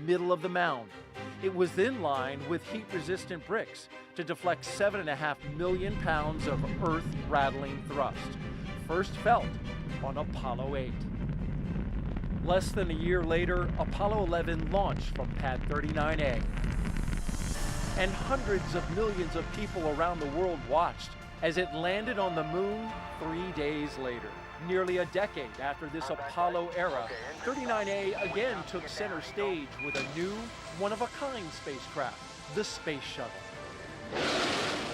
middle of the mound. It was then lined with heat-resistant bricks to deflect 7.5 million pounds of earth-rattling thrust, first felt on Apollo 8. Less than a year later, Apollo 11 launched from Pad 39A. And hundreds of millions of people around the world watched as it landed on the moon 3 days later. Nearly a decade after this Apollo era, 39A again took center stage with a new, one-of-a-kind spacecraft, the Space Shuttle.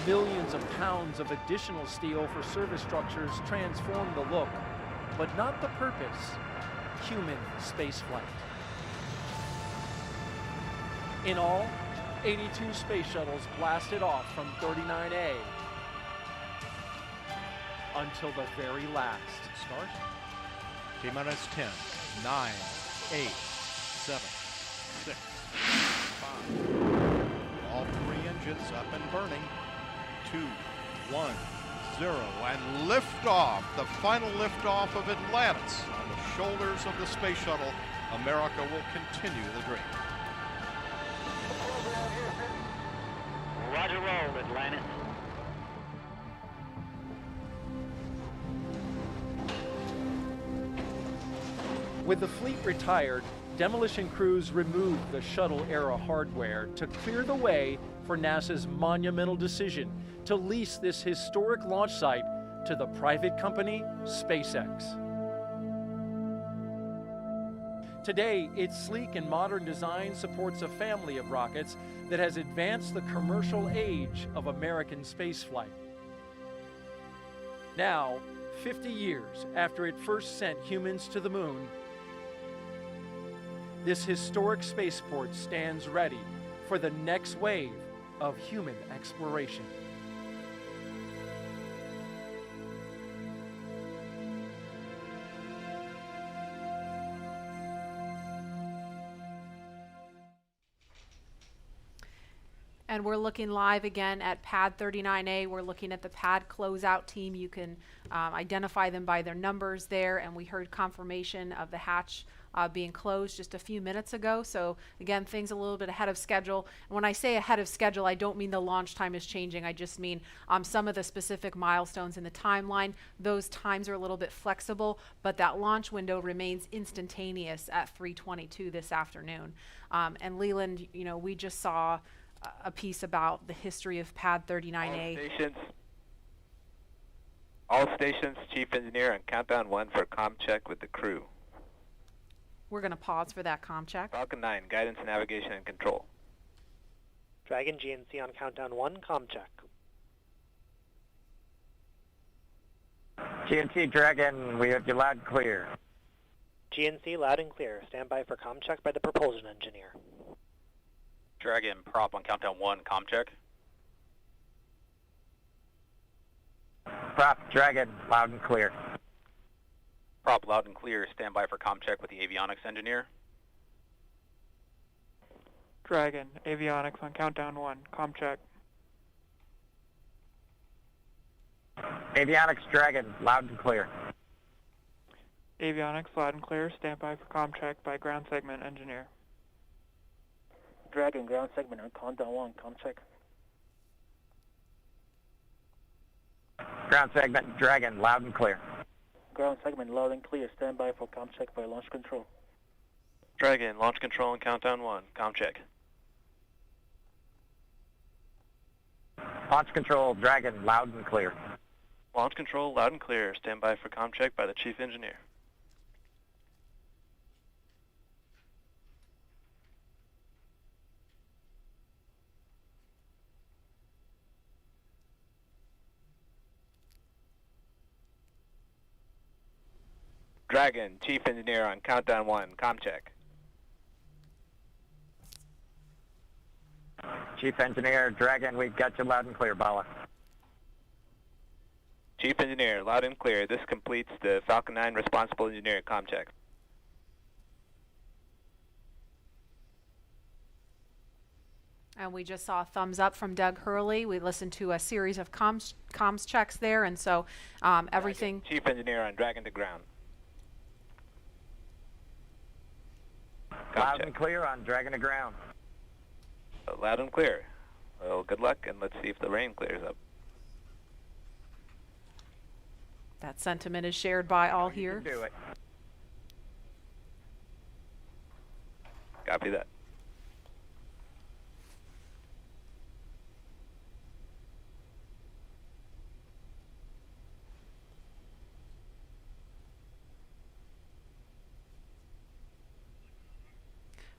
Millions of pounds of additional steel for surface structures transformed the look, but not the purpose: human spaceflight. In all, 82 space shuttles blasted off from 39A until the very last. Start. T-minus 10, 9, 8, 7, 6, 5. All three engines up and burning. 2, 1, 0, and liftoff. The final liftoff of Atlantis on the shoulders of the space shuttle. America will continue the dream. Roger, roll, Atlantis. With the fleet retired, demolition crews removed the shuttle-era hardware to clear the way for NASA's monumental decision to lease this historic launch site to the private company SpaceX. Today, its sleek and modern design supports a family of rockets that has advanced the commercial age of American spaceflight. Now, 50 years after it first sent humans to the moon, this historic spaceport stands ready for the next wave of human exploration. And we're looking live again at Pad 39A. We're looking at the pad closeout team. You can identify them by their numbers there, and we heard confirmation of the hatch being closed just a few minutes ago. So again, things a little bit ahead of schedule. And when I say ahead of schedule, I don't mean the launch time is changing. I just mean some of the specific milestones in the timeline. Those times are a little bit flexible, but that launch window remains instantaneous at 3:22 this afternoon. And Leland, you know, we just saw a piece about the history of Pad 39A. All stations, Chief Engineer on countdown 1 for comm check with the crew. We're going to pause for that comm check. Falcon 9, guidance, navigation, and control. Dragon GNC on countdown 1, comm check. GNC Dragon, we have you loud and clear. GNC loud and clear. Stand by for comm check by the propulsion engineer. Dragon, prop on countdown 1, comm check. Prop Dragon, loud and clear. Prop loud and clear, stand by for comm check with the avionics engineer. Dragon, avionics on countdown 1, comm check. Avionics Dragon, loud and clear. Avionics loud and clear, stand by for comm check by ground segment engineer. Dragon, ground segment on countdown 1, comm check. Ground segment Dragon, loud and clear. Ground segment loud and clear, stand by for comm check by launch control. Dragon, launch control on countdown 1, comm check. Launch control Dragon, loud and clear. Launch control loud and clear, stand by for comm check by the chief engineer. Dragon, chief engineer on countdown 1, comm check. Chief engineer Dragon, we've got you loud and clear, Bala. Chief engineer, loud and clear. This completes the Falcon 9 responsible engineer comm check. And we just saw a thumbs up from Doug Hurley. We listened to a series of comms checks there, and so everything. Dragon, chief engineer on Dragon to ground. Loud check. and clear on Dragon to ground. Loud and clear. Well, good luck, and let's see if the rain clears up. That sentiment is shared by all You here. can do it. Copy that.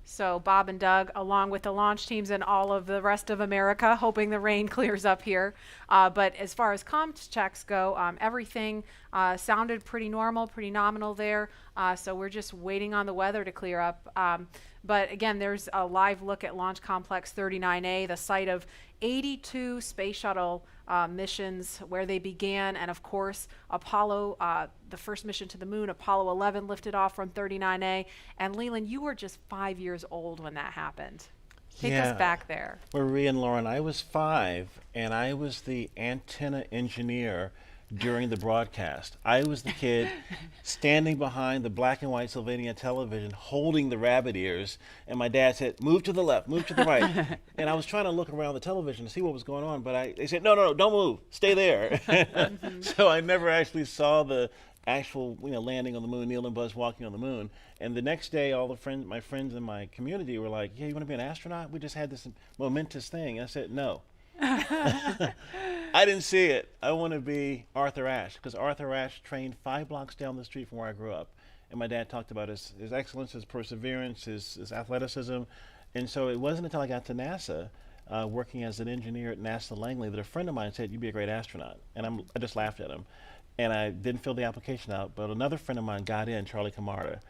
So Bob and Doug, along with the launch teams and all of the rest of America, hoping the rain clears up here. But as far as comms checks go, everything sounded pretty normal, pretty nominal there. So we're just waiting on the weather to clear up. But again, there's a live look at Launch Complex 39A, the site of 82 space shuttle missions where they began. And of course, Apollo, the first mission to the moon, Apollo 11 lifted off from 39A. And Leland, you were just 5 years old when that happened. Take us back there. Marie and Lauren, I was 5, and I was the antenna engineer during the broadcast. I was the kid standing behind the black and white Sylvania television holding the rabbit ears, and my dad said, move to the left, move to the right. And I was trying to look around the television to see what was going on, but they said, no, don't move, stay there. So I never actually saw the actual landing on the moon, Neil and Buzz walking on the moon. And the next day, all my friends in my community were like, yeah, you want to be an astronaut? We just had this momentous thing. And I said, no. I didn't see it. I want to be Arthur Ashe, because Arthur Ashe trained 5 blocks down the street from where I grew up. And my dad talked about his excellence, his perseverance, his athleticism. And so it wasn't until I got to NASA, working as an engineer at NASA Langley, that a friend of mine said, you'd be a great astronaut. And I just laughed at him. And I didn't fill the application out, but another friend of mine got in, Charlie Camarda.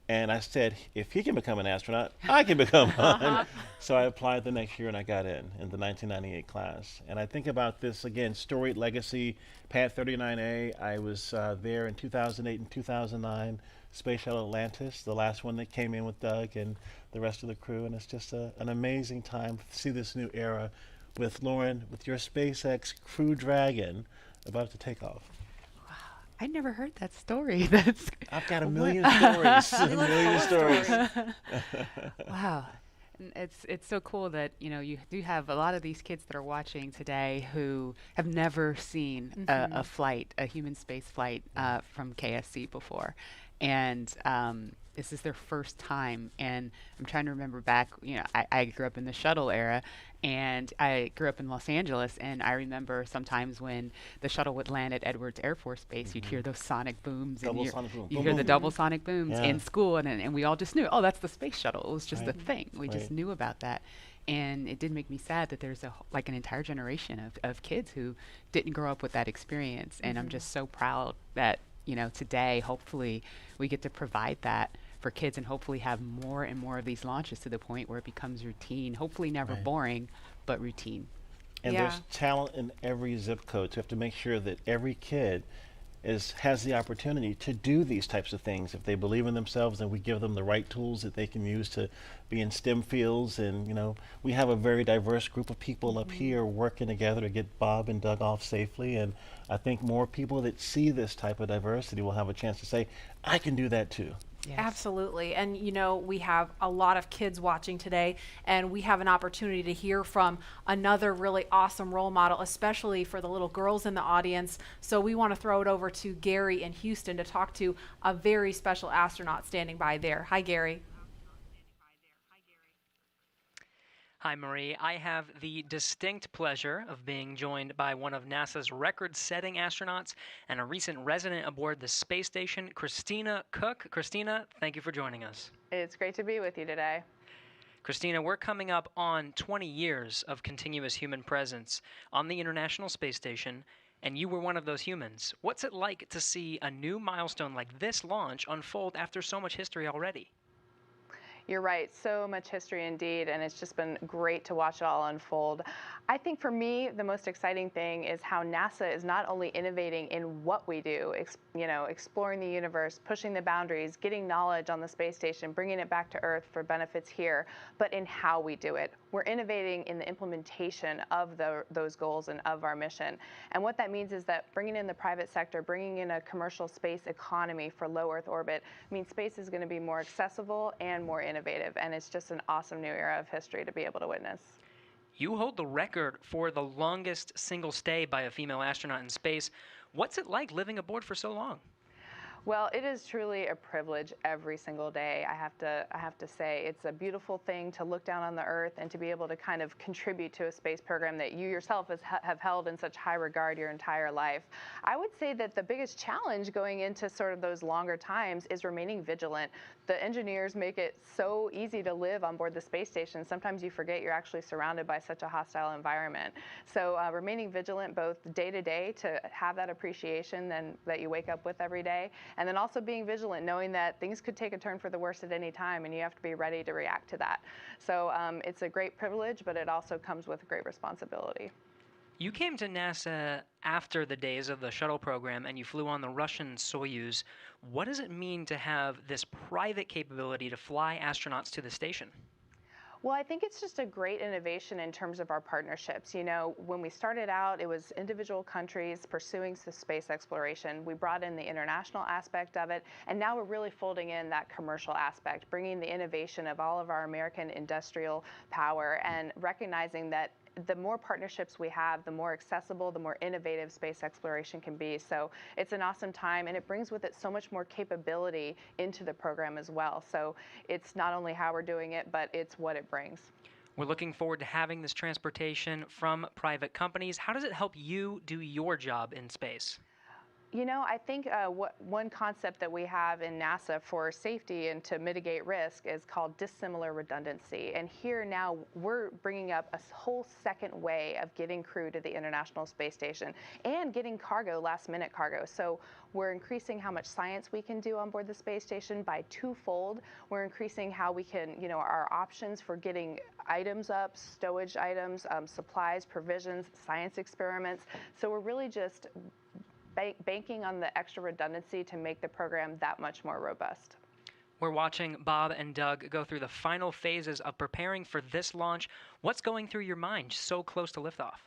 And I said, if he can become an astronaut, I can become one. So I applied the next year and I got in the 1998 class. And I think about this, again, storied legacy, Pad 39A. I was there in 2008 and 2009, Space Shuttle Atlantis, the last one that came in with Doug and the rest of the crew. And it's just an amazing time to see this new era with Lauren, with your SpaceX Crew Dragon about to take off. I'd never heard that story. I've got a million stories. A million stories. Wow. And it's so cool that you do have a lot of these kids that are watching today who have never seen a flight, a human space flight from KSC before. And this is their first time. And I'm trying to remember back, I grew up in the shuttle era, and I grew up in Los Angeles, and I remember sometimes when the shuttle would land at Edwards Air Force Base, you'd hear those sonic booms, and you hear the double sonic booms in school, and we all just knew, oh, that's the space shuttle. It was just a thing. We just knew about that. And it did make me sad that there's an entire generation of kids who didn't grow up with that experience. And I'm just so proud that, today, hopefully, we get to provide that for kids and hopefully have more and more of these launches to the point where it becomes routine, hopefully never boring, but routine. And there's talent in every zip code, so you have to make sure that every kid has the opportunity to do these types of things. If they believe in themselves, and we give them the right tools that they can use to be in STEM fields. And we have a very diverse group of people up here working together to get Bob and Doug off safely. And I think more people that see this type of diversity will have a chance to say, I can do that too. Yes. Absolutely. And we have a lot of kids watching today, and we have an opportunity to hear from another really awesome role model, especially for the little girls in the audience. So we want to throw it over to Gary in Houston to talk to a very special astronaut standing by there. Hi, Gary. Hi, Marie. I have the distinct pleasure of being joined by one of NASA's record-setting astronauts and a recent resident aboard the space station, Christina Cook. Christina, thank you for joining us. It's great to be with you today. Christina, we're coming up on 20 years of continuous human presence on the International Space Station, and you were one of those humans. What's it like to see a new milestone like this launch unfold after so much history already? You're right, so much history indeed, and it's just been great to watch it all unfold. I think for me, the most exciting thing is how NASA is not only innovating in what we do, exploring the universe, pushing the boundaries, getting knowledge on the space station, bringing it back to Earth for benefits here, but in how we do it. We're innovating in the implementation of those goals and of our mission. And what that means is that bringing in the private sector, bringing in a commercial space economy for low Earth orbit means space is going to be more accessible and more innovative. innovative, and it's just an awesome new era of history to be able to witness. You hold the record for the longest single stay by a female astronaut in space. What's it like living aboard for so long? Well, it is truly a privilege every single day. I have to say it's a beautiful thing to look down on the Earth and to be able to kind of contribute to a space program that you yourself have held in such high regard your entire life. I would say that the biggest challenge going into sort of those longer times is remaining vigilant. The engineers make it so easy to live on board the space station. Sometimes you forget you're actually surrounded by such a hostile environment. So remaining vigilant both day to day to have that appreciation that you wake up with every day, and then also being vigilant, knowing that things could take a turn for the worse at any time, and you have to be ready to react to that. So it's a great privilege, but it also comes with great responsibility. You came to NASA after the days of the shuttle program, and you flew on the Russian Soyuz. What does it mean to have this private capability to fly astronauts to the station? Well, I think it's just a great innovation in terms of our partnerships. You know, when we started out, it was individual countries pursuing space exploration. We brought in the international aspect of it, and now we're really folding in that commercial aspect, bringing the innovation of all of our American industrial power and recognizing that the more partnerships we have, the more accessible, the more innovative space exploration can be. So it's an awesome time, and it brings with it so much more capability into the program as well. So it's not only how we're doing it, but it's what it brings. We're looking forward to having this transportation from private companies. How does it help you do your job in space? You know, I think one concept that we have in NASA for safety and to mitigate risk is called dissimilar redundancy. And here now we're bringing up a whole second way of getting crew to the International Space Station and getting cargo, last-minute cargo. So we're increasing how much science we can do on board the space station by twofold. We're increasing how we can, you know, our options for getting items up, stowage items, supplies, provisions, science experiments. So we're really just banking on the extra redundancy to make the program that much more robust. We're watching Bob and Doug go through the final phases of preparing for this launch. What's going through your mind so close to liftoff?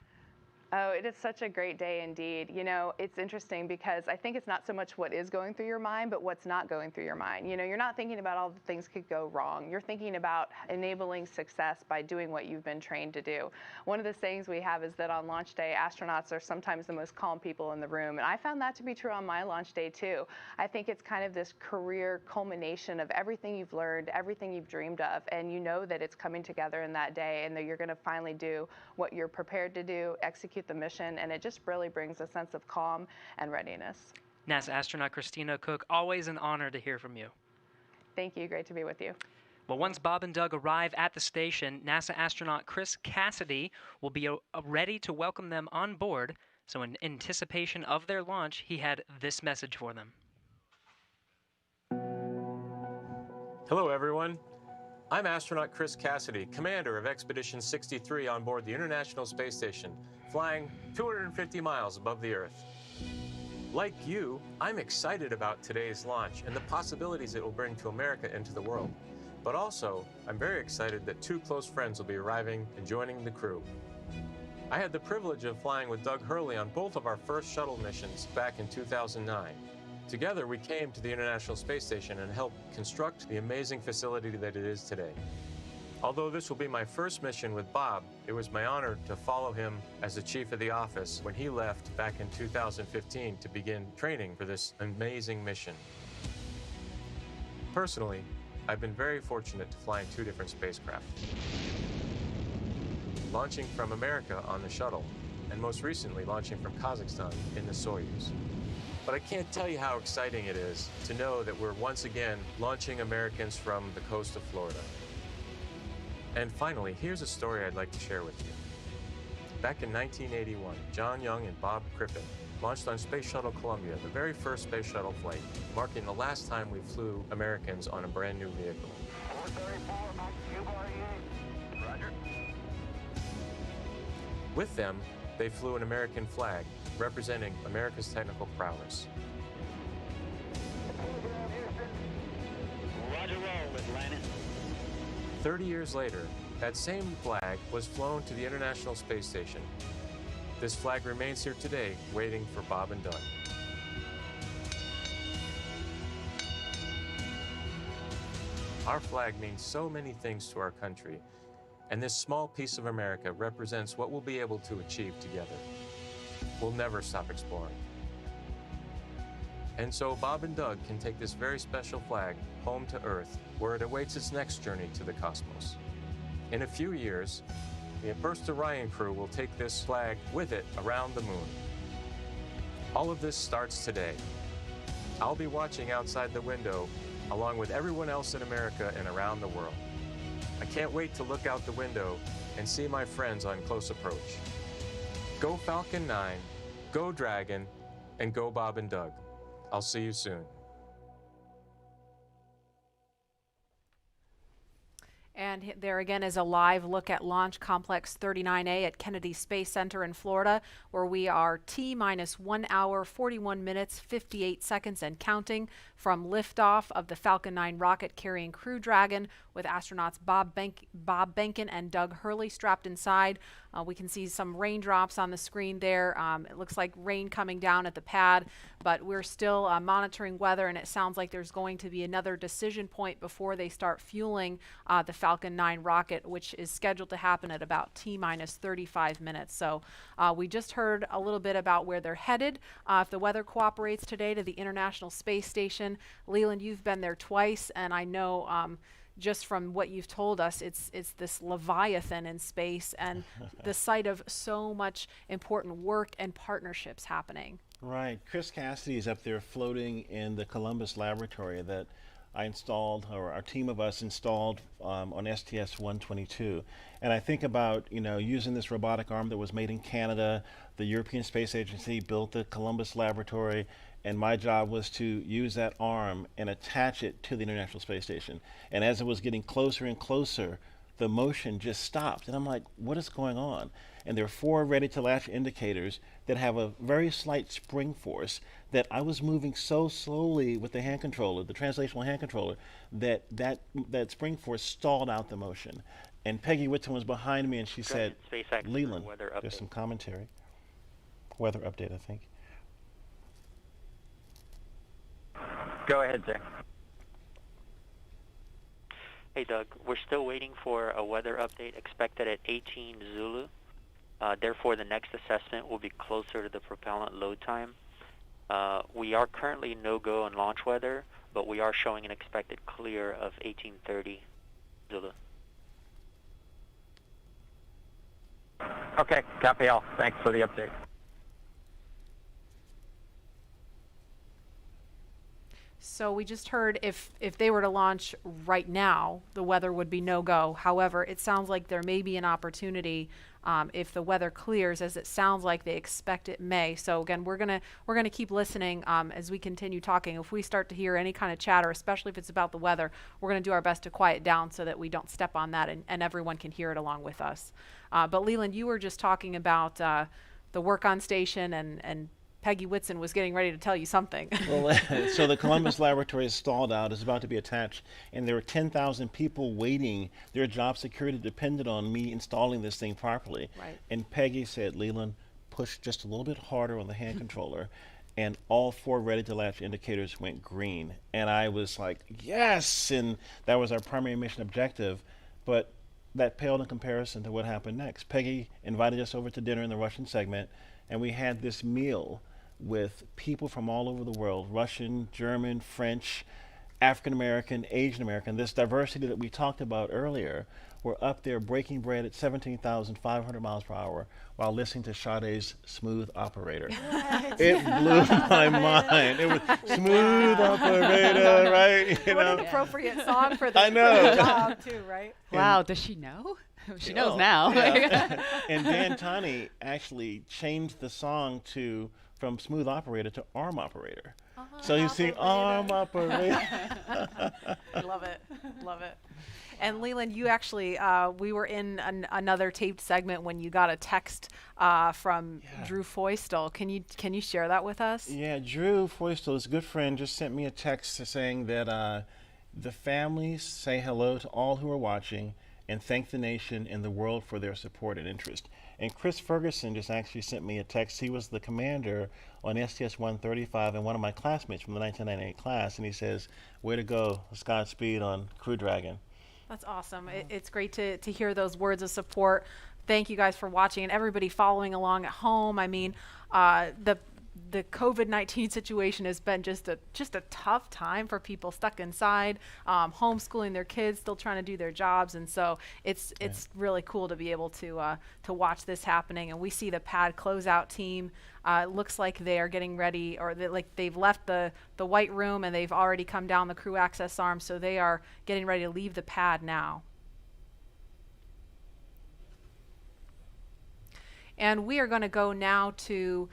Oh, it is such a great day indeed. You know, it's interesting because I think it's not so much what is going through your mind, but what's not going through your mind. You know, you're not thinking about all the things could go wrong. You're thinking about enabling success by doing what you've been trained to do. One of the sayings we have is that on launch day, astronauts are sometimes the most calm people in the room. And I found that to be true on my launch day too. I think it's kind of this career culmination of everything you've learned, everything you've dreamed of, and you know that it's coming together in that day and that you're going to finally do what you're prepared to do, execute the mission, and it just really brings a sense of calm and readiness. NASA astronaut Christina Cook, always an honor to hear from you. Thank you. Great to be with you. Well, once Bob and Doug arrive at the station, NASA astronaut Chris Cassidy will be ready to welcome them on board. So in anticipation of their launch, he had this message for them. Hello, everyone. I'm astronaut Chris Cassidy, commander of Expedition 63 on board the International Space Station, flying 250 miles above the Earth. Like you, I'm excited about today's launch and the possibilities it will bring to America and to the world. But also, I'm very excited that two close friends will be arriving and joining the crew. I had the privilege of flying with Doug Hurley on both of our first shuttle missions back in 2009. Together, we came to the International Space Station and helped construct the amazing facility that it is today. Although this will be my first mission with Bob, it was my honor to follow him as the chief of the office when he left back in 2015 to begin training for this amazing mission. Personally, I've been very fortunate to fly in two different spacecraft. Launching from America on the shuttle, and most recently launching from Kazakhstan in the Soyuz. But I can't tell you how exciting it is to know that we're once again launching Americans from the coast of Florida. And finally, here's a story I'd like to share with you. Back in 1981, John Young and Bob Crippen launched on Space Shuttle Columbia, the very first space shuttle flight, marking the last time we flew Americans on a brand new vehicle. 434, Max Q-48. Roger. With them, they flew an American flag, representing America's technical prowess. Roger roll, Atlanta. 30 years later, that same flag was flown to the International Space Station. This flag remains here today, waiting for Bob and Doug. Our flag means so many things to our country, and this small piece of America represents what we'll be able to achieve together. We'll never stop exploring. And so Bob and Doug can take this very special flag home to Earth, where it awaits its next journey to the cosmos. In a few years, the first Orion crew will take this flag with it around the moon. All of this starts today. I'll be watching outside the window along with everyone else in America and around the world. I can't wait to look out the window and see my friends on close approach. Go Falcon 9, go Dragon, and go Bob and Doug. I'll see you soon. And there again is a live look at Launch Complex 39A at Kennedy Space Center in Florida, where we are T-minus 1 hour, 41 minutes, 58 seconds and counting from liftoff of the Falcon 9 rocket carrying Crew Dragon with astronauts Bob Behnken and Doug Hurley strapped inside. We can see some raindrops on the screen there. It looks like rain coming down at the pad, but we're still monitoring weather, and it sounds like there's going to be another decision point before they start fueling the Falcon 9 rocket, which is scheduled to happen at about T-minus 35 minutes. So we just heard a little bit about where they're headed. If the weather cooperates today, to the International Space Station. Leland, you've been there twice, and I know just from what you've told us, it's this leviathan in space and the site of so much important work and partnerships happening. Right. Chris Cassidy is up there floating in the Columbus laboratory that I installed, or our team of us installed on STS-122. And I think about, using this robotic arm that was made in Canada. The European Space Agency built the Columbus laboratory, and my job was to use that arm and attach it to the International Space Station. And as it was getting closer and closer, the motion just stopped. And I'm like, what is going on? And there are 4 ready-to-latch indicators that have a very slight spring force that I was moving so slowly with the hand controller, the translational hand controller, that spring force stalled out the motion. And Peggy Whitson was behind me, and she said, SpaceX Leland, weather there's update. some commentary. Weather update, I think. Go ahead, Jay. Hey, Doug. We're still waiting for a weather update expected at 18 Zulu. Therefore, the next assessment will be closer to the propellant load time. We are currently no-go on launch weather, but we are showing an expected clear of 1830 Zulu. Okay, copy all. Thanks for the update. So we just heard if they were to launch right now, the weather would be no-go. However, it sounds like there may be an opportunity if the weather clears, as it sounds like they expect it may. So again, we're gonna keep listening as we continue talking. If we start to hear any kind of chatter, especially if it's about the weather, we're gonna do our best to quiet down so that we don't step on that and everyone can hear it along with us. But Leland, you were just talking about the work on station, and Peggy Whitson was getting ready to tell you something. Well, so the Columbus laboratory is stalled out. It's about to be attached, and there were 10,000 people waiting. Their job security depended on me installing this thing properly. Right. And Peggy said, Leland, push just a little bit harder on the hand controller, and all 4 ready-to-latch indicators went green. And I was like, yes! And that was our primary mission objective. But that paled in comparison to what happened next. Peggy invited us over to dinner in the Russian segment, and we had this meal with people from all over the world, Russian, German, French, African American, Asian American. This diversity that we talked about earlier, were up there breaking bread at 17,500 miles per hour while listening to Sade's Smooth Operator. What? It blew my mind. It was Smooth Operator, right? What an appropriate song for the, I know. for the job too, right? Wow, does she know? She knows now. Yeah. And Dan Tani actually changed the song from Smooth Operator to Arm Operator. So you see Arm Operator. I love it. Love it. And Leland, you actually, we were in another taped segment when you got a text from Drew Foystel. Can you share that with us? Yeah, Drew Foystel, his good friend, just sent me a text saying that the families say hello to all who are watching, and thank the nation and the world for their support and interest. And Chris Ferguson just actually sent me a text. He was the commander on STS-135 and one of my classmates from the 1998 class, and he says, way to go, Godspeed on Crew Dragon. That's awesome. It's great to hear those words of support. Thank you guys for watching and everybody following along at home. I mean, the COVID-19 situation has been just a tough time for people stuck inside, homeschooling their kids, still trying to do their jobs, and so it's really cool to be able to watch this happening. And we see the pad closeout team. It looks like they are getting ready, or they've left the white room and they've already come down the crew access arm, so they are getting ready to leave the pad now. And we are going to go now to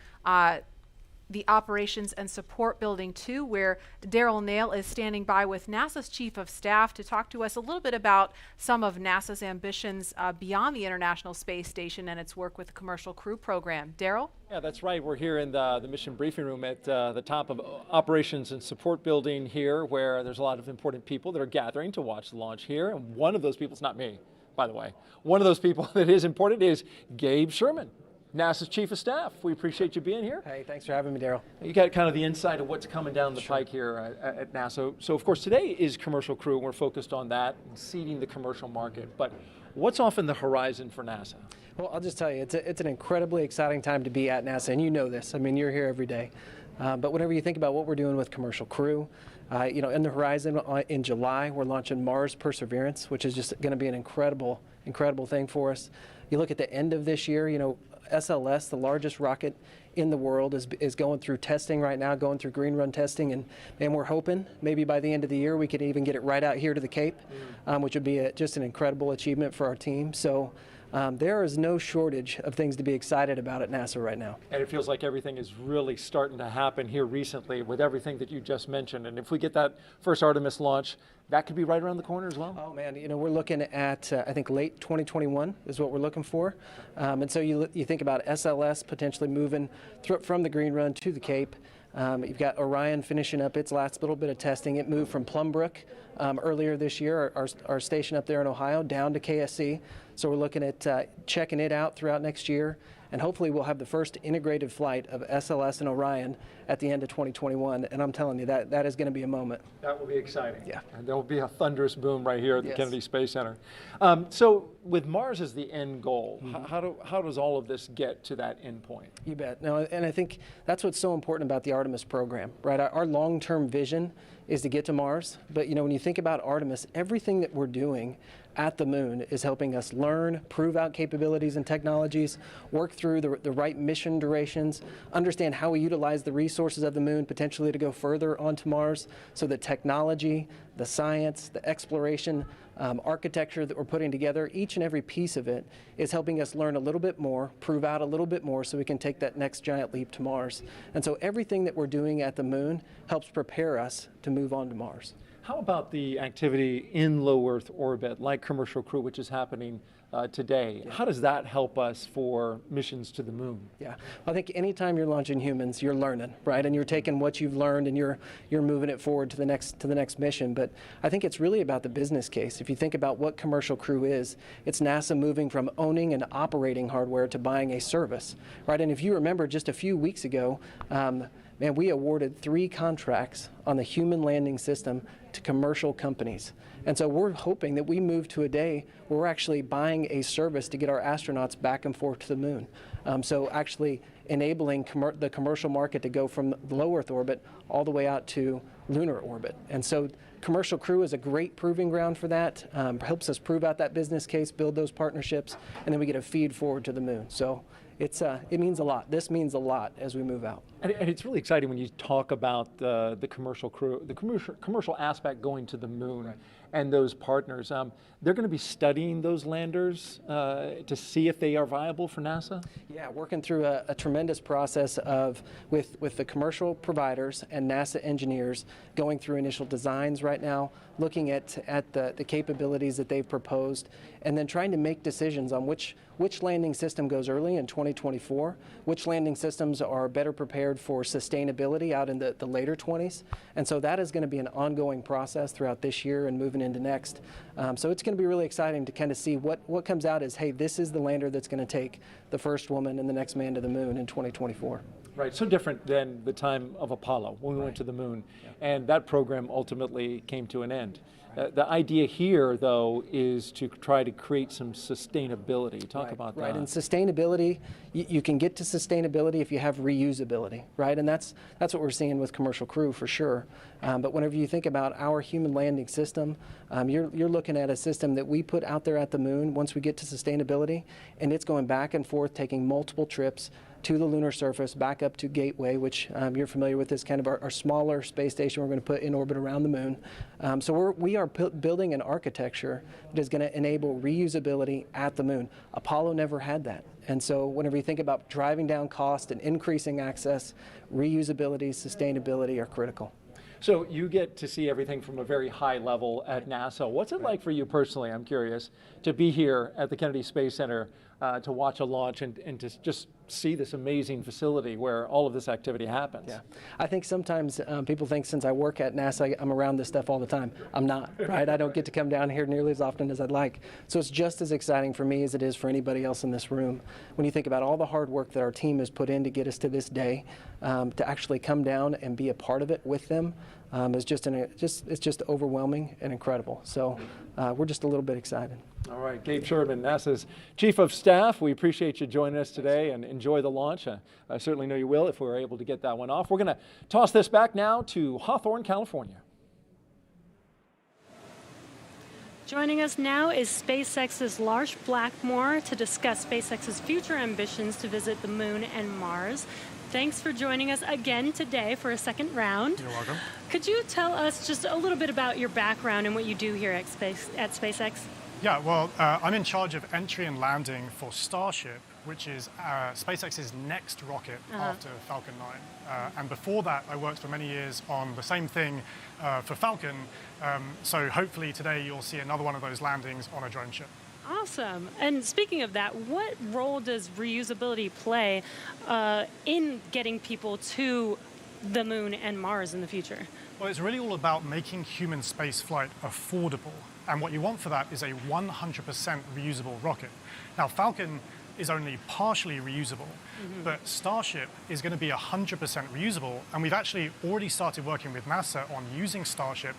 the Operations and Support Building 2, where Daryl Nail is standing by with NASA's Chief of Staff to talk to us a little bit about some of NASA's ambitions beyond the International Space Station and its work with the Commercial Crew Program. Daryl? Yeah, that's right. We're here in the mission briefing room at the top of Operations and Support Building here, where there's a lot of important people that are gathering to watch the launch here. And one of those people, it's not me, by the way, one of those people that is important is Gabe Sherman, NASA's Chief of Staff. We appreciate you being here. Hey, thanks for having me, Daryl. You got kind of the insight of what's coming down the pike here at NASA. So of course today is Commercial Crew, and we're focused on that and seeding the commercial market. But what's off in the horizon for NASA? Well, I'll just tell you, it's an incredibly exciting time to be at NASA, and you know this. I mean, you're here every day. But whenever you think about what we're doing with Commercial Crew, in the horizon in July, we're launching Mars Perseverance, which is just going to be an incredible thing for us. You look at the end of this year, SLS, the largest rocket in the world, is going through testing right now, going through green run testing, and we're hoping maybe by the end of the year we could even get it right out here to the Cape, which would be just an incredible achievement for our team. So there is no shortage of things to be excited about at NASA right now. And it feels like everything is really starting to happen here recently with everything that you just mentioned. And if we get that first Artemis launch, that could be right around the corner as well. Oh man, we're looking at I think late 2021 is what we're looking for. And so you think about SLS potentially moving from the green run to the Cape. You've got Orion finishing up its last little bit of testing. It moved from Plumbrook earlier this year, our station up there in Ohio, down to KSC. So we're looking at checking it out throughout next year. And hopefully we'll have the first integrated flight of SLS and Orion at the end of 2021. And I'm telling you, that is going to be a moment. That will be exciting. Yeah. And there will be a thunderous boom right here at the Yes. Kennedy Space Center. So with Mars as the end goal, how does all of this get to that end point? You bet. No, and I think that's what's so important about the Artemis program, right? Our long-term vision is to get to Mars. But when you think about Artemis, everything that we're doing at the moon is helping us learn, prove out capabilities and technologies, work through the right mission durations, understand how we utilize the resources of the moon potentially to go further onto Mars. So the technology, the science, the exploration, architecture that we're putting together, each and every piece of it is helping us learn a little bit more, prove out a little bit more so we can take that next giant leap to Mars. And so everything that we're doing at the moon helps prepare us to move on to Mars. How about the activity in low Earth orbit, like Commercial Crew, which is happening today? Yeah. How does that help us for missions to the moon? Yeah, I think anytime you're launching humans, you're learning, right? And you're taking what you've learned and you're moving it forward to the next mission. But I think it's really about the business case. If you think about what Commercial Crew is, it's NASA moving from owning and operating hardware to buying a service, right? And if you remember just a few weeks ago, we awarded 3 contracts on the human landing system to commercial companies. And so we're hoping that we move to a day where we're actually buying a service to get our astronauts back and forth to the moon. So actually enabling the commercial market to go from low Earth orbit all the way out to lunar orbit. And so Commercial Crew is a great proving ground for that, helps us prove out that business case, build those partnerships, and then we get a feed forward to the moon. So it means a lot. This means a lot as we move out. And it's really exciting when you talk about the Commercial Crew, the commercial aspect going to the moon. Right. And those partners. They're going to be studying those landers to see if they are viable for NASA? Yeah, working through a tremendous process with the commercial providers and NASA engineers going through initial designs right now, looking at the capabilities that they've proposed, and then trying to make decisions on which landing system goes early in 2024, which landing systems are better prepared for sustainability out in the later 20s. And so that is going to be an ongoing process throughout this year and moving moving into next. So it's going to be really exciting to kind of see what comes out as, hey, this is the lander that's going to take the first woman and the next man to the moon in 2024. Right, so different than the time of Apollo when we went to the moon, and that program ultimately came to an end. The idea here, though, is to try to create some sustainability. Talk about that. Right, and sustainability, you can get to sustainability if you have reusability, right? And that's what we're seeing with Commercial Crew for sure. But whenever you think about our human landing system, you're looking at a system that we put out there at the moon once we get to sustainability, and it's going back and forth, taking multiple trips to the lunar surface, back up to Gateway, which you're familiar with, is kind of our smaller space station we're going to put in orbit around the moon. So we are building an architecture that is going to enable reusability at the moon. Apollo never had that. And so whenever you think about driving down cost and increasing access, reusability, sustainability are critical. So you get to see everything from a very high level at NASA. What's it like for you personally, I'm curious, to be here at the Kennedy Space Center to watch a launch and to just see this amazing facility where all of this activity happens? Yeah, I think sometimes people think since I work at NASA, I'm around this stuff all the time. I'm not, right? I don't get to come down here nearly as often as I'd like. So it's just as exciting for me as it is for anybody else in this room. When you think about all the hard work that our team has put in to get us to this day, to actually come down and be a part of it with them, is it's just overwhelming and incredible. So we're just a little bit excited. All right, Gabe Sherman, NASA's Chief of Staff. We appreciate you joining us today and enjoy the launch. I certainly know you will if we're able to get that one off. We're going to toss this back now to Hawthorne, California. Joining us now is SpaceX's Lars Blackmore to discuss SpaceX's future ambitions to visit the moon and Mars. Thanks for joining us again today for a second round. You're welcome. Could you tell us just a little bit about your background and what you do here at SpaceX? Yeah, well, I'm in charge of entry and landing for Starship, which is SpaceX's next rocket after Falcon 9. And before that, I worked for many years on the same thing for Falcon. So hopefully today you'll see another one of those landings on a drone ship. Awesome. And speaking of that, what role does reusability play in getting people to the moon and Mars in the future? Well, it's really all about making human spaceflight affordable. And what you want for that is a 100% reusable rocket. Now, Falcon is only partially reusable, but Starship is going to be 100% reusable. And we've actually already started working with NASA on using Starship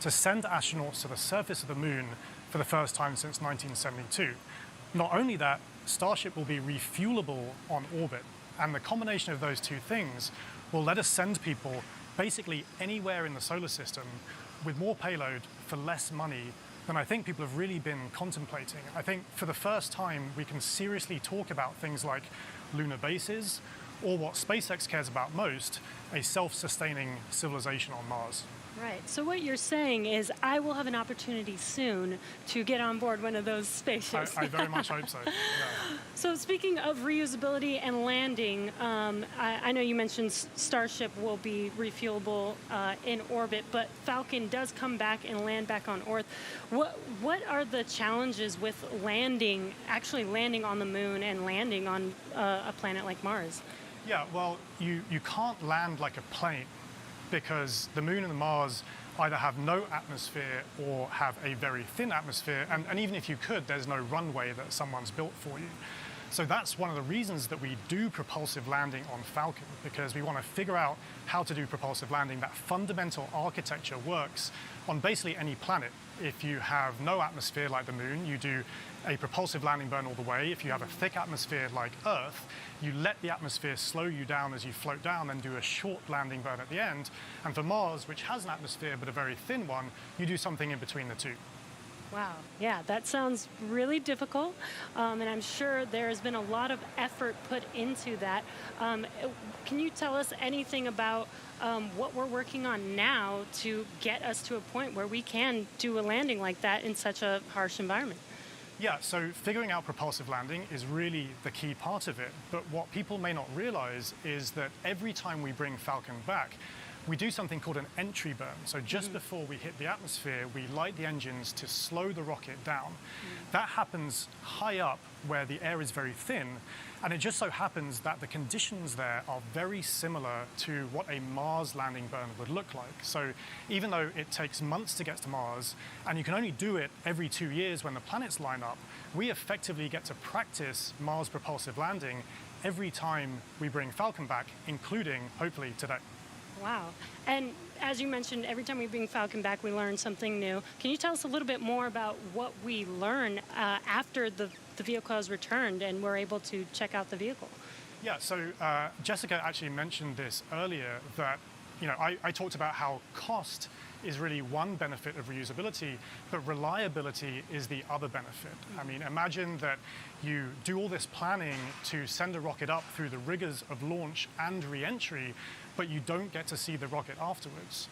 to send astronauts to the surface of the moon for the first time since 1972. Not only that, Starship will be refuelable on orbit. And the combination of those two things will let us send people basically anywhere in the solar system with more payload for less money than I think people have really been contemplating. I think for the first time, we can seriously talk about things like lunar bases, or what SpaceX cares about most, a self-sustaining civilization on Mars. Right. So what you're saying is I will have an opportunity soon to get on board one of those spaceships. I very much hope so. Yeah. So speaking of reusability and landing, I know you mentioned Starship will be refuelable in orbit, but Falcon does come back and land back on Earth. What are the challenges with actually landing on the moon and landing on a planet like Mars? Yeah, well, you can't land like a plane, because the moon and the Mars either have no atmosphere or have a very thin atmosphere, and even if you could, there's no runway that someone's built for you. So that's one of the reasons that we do propulsive landing on Falcon, because we want to figure out how to do propulsive landing. That fundamental architecture works on basically any planet. If you have no atmosphere like the moon, you do a propulsive landing burn all the way. If you have a thick atmosphere like Earth, you let the atmosphere slow you down as you float down, then do a short landing burn at the end. And for Mars, which has an atmosphere but a very thin one, you do something in between the two. Wow. Yeah, that sounds really difficult, and I'm sure there's been a lot of effort put into that. Can you tell us anything about what we're working on now to get us to a point where we can do a landing like that in such a harsh environment? Yeah, so figuring out propulsive landing is really the key part of it. But what people may not realize is that every time we bring Falcon back, we do something called an entry burn. So just before we hit the atmosphere, we light the engines to slow the rocket down. That happens high up where the air is very thin, and it just so happens that the conditions there are very similar to what a Mars landing burn would look like. So even though it takes months to get to Mars, and you can only do it every 2 years when the planets line up, we effectively get to practice Mars propulsive landing every time we bring Falcon back, including, hopefully, today. Wow. And as you mentioned, every time we bring Falcon back, we learn something new. Can you tell us a little bit more about what we learn after the vehicle has returned and we're able to check out the vehicle? Yeah, so Jessica actually mentioned this earlier, that I talked about how cost is really one benefit of reusability, but reliability is the other benefit. I mean, imagine that you do all this planning to send a rocket up through the rigors of launch and re-entry, but you don't get to see the rocket afterwards.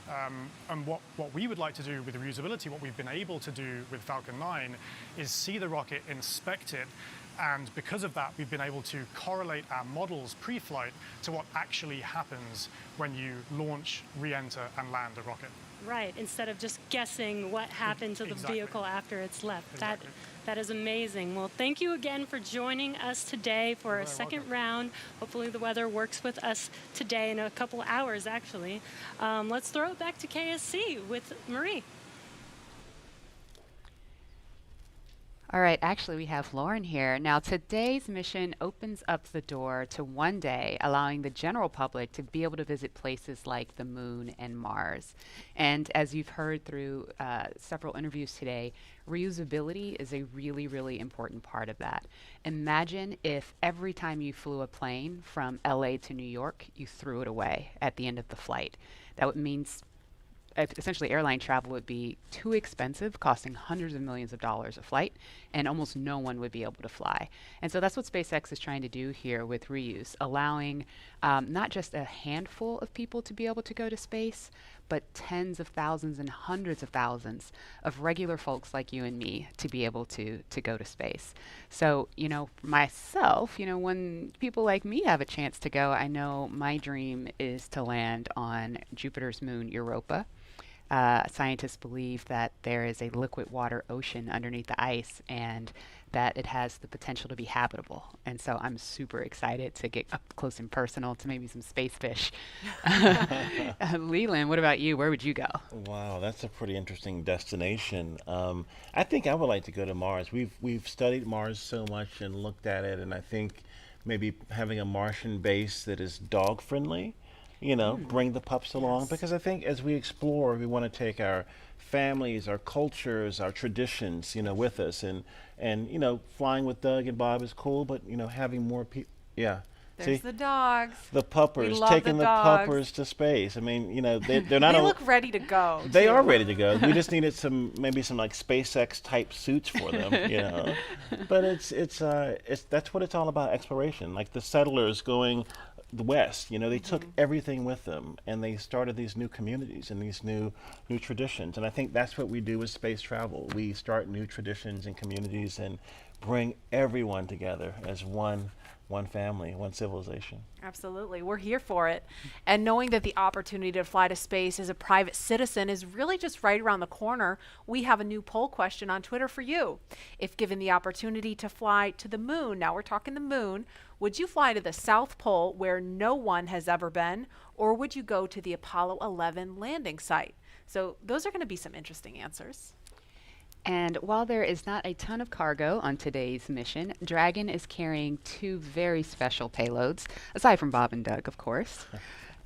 And what we would like to do with reusability, what we've been able to do with Falcon 9, is see the rocket, inspect it, and because of that, we've been able to correlate our models pre-flight to what actually happens when you launch, re-enter, and land a rocket. Right, instead of just guessing what happened to the vehicle after it's left. That is amazing. Well, thank you again for joining us today for a second round. Hopefully the weather works with us today in a couple hours, actually. Let's throw it back to KSC with Marie. All right, actually we have Lauren here. Now today's mission opens up the door to one day allowing the general public to be able to visit places like the moon and Mars. And as you've heard through several interviews today, reusability is a really, really important part of that. Imagine if every time you flew a plane from LA to New York, you threw it away at the end of the flight. That would mean essentially airline travel would be too expensive, costing hundreds of millions of dollars a flight, and almost no one would be able to fly. And so that's what SpaceX is trying to do here with reuse, allowing not just a handful of people to be able to go to space, but tens of thousands and hundreds of thousands of regular folks like you and me to be able to go to space. So, myself, when people like me have a chance to go, I know my dream is to land on Jupiter's moon, Europa. Scientists believe that there is a liquid water ocean underneath the ice and that it has the potential to be habitable. And so I'm super excited to get up close and personal to maybe some space fish. Leland, what about you? Where would you go? Wow, that's a pretty interesting destination. I think I would like to go to Mars. We've studied Mars so much and looked at it, and I think maybe having a Martian base that is dog friendly, bring the pups along, because I think as we explore, we want to take our families, our cultures, our traditions, with us, and flying with Doug and Bob is cool, but having more people, There's the dogs. The puppers, taking the puppers to space. I mean, they're not. They look ready to go. They are ready to go. We just needed maybe some like SpaceX type suits for them, But it's that's what it's all about, exploration. Like the settlers going the west, they took everything with them, and they started these new communities and these new traditions. And I think that's what we do with space travel. We start new traditions and communities and bring everyone together as one family, one civilization. Absolutely. We're here for it. And knowing that the opportunity to fly to space as a private citizen is really just right around the corner, we have a new poll question on Twitter for you. If given the opportunity to fly to the moon, now we're talking the moon, would you fly to the South Pole where no one has ever been, or would you go to the Apollo 11 landing site? So those are going to be some interesting answers. And while there is not a ton of cargo on today's mission, Dragon is carrying two very special payloads, aside from Bob and Doug, of course.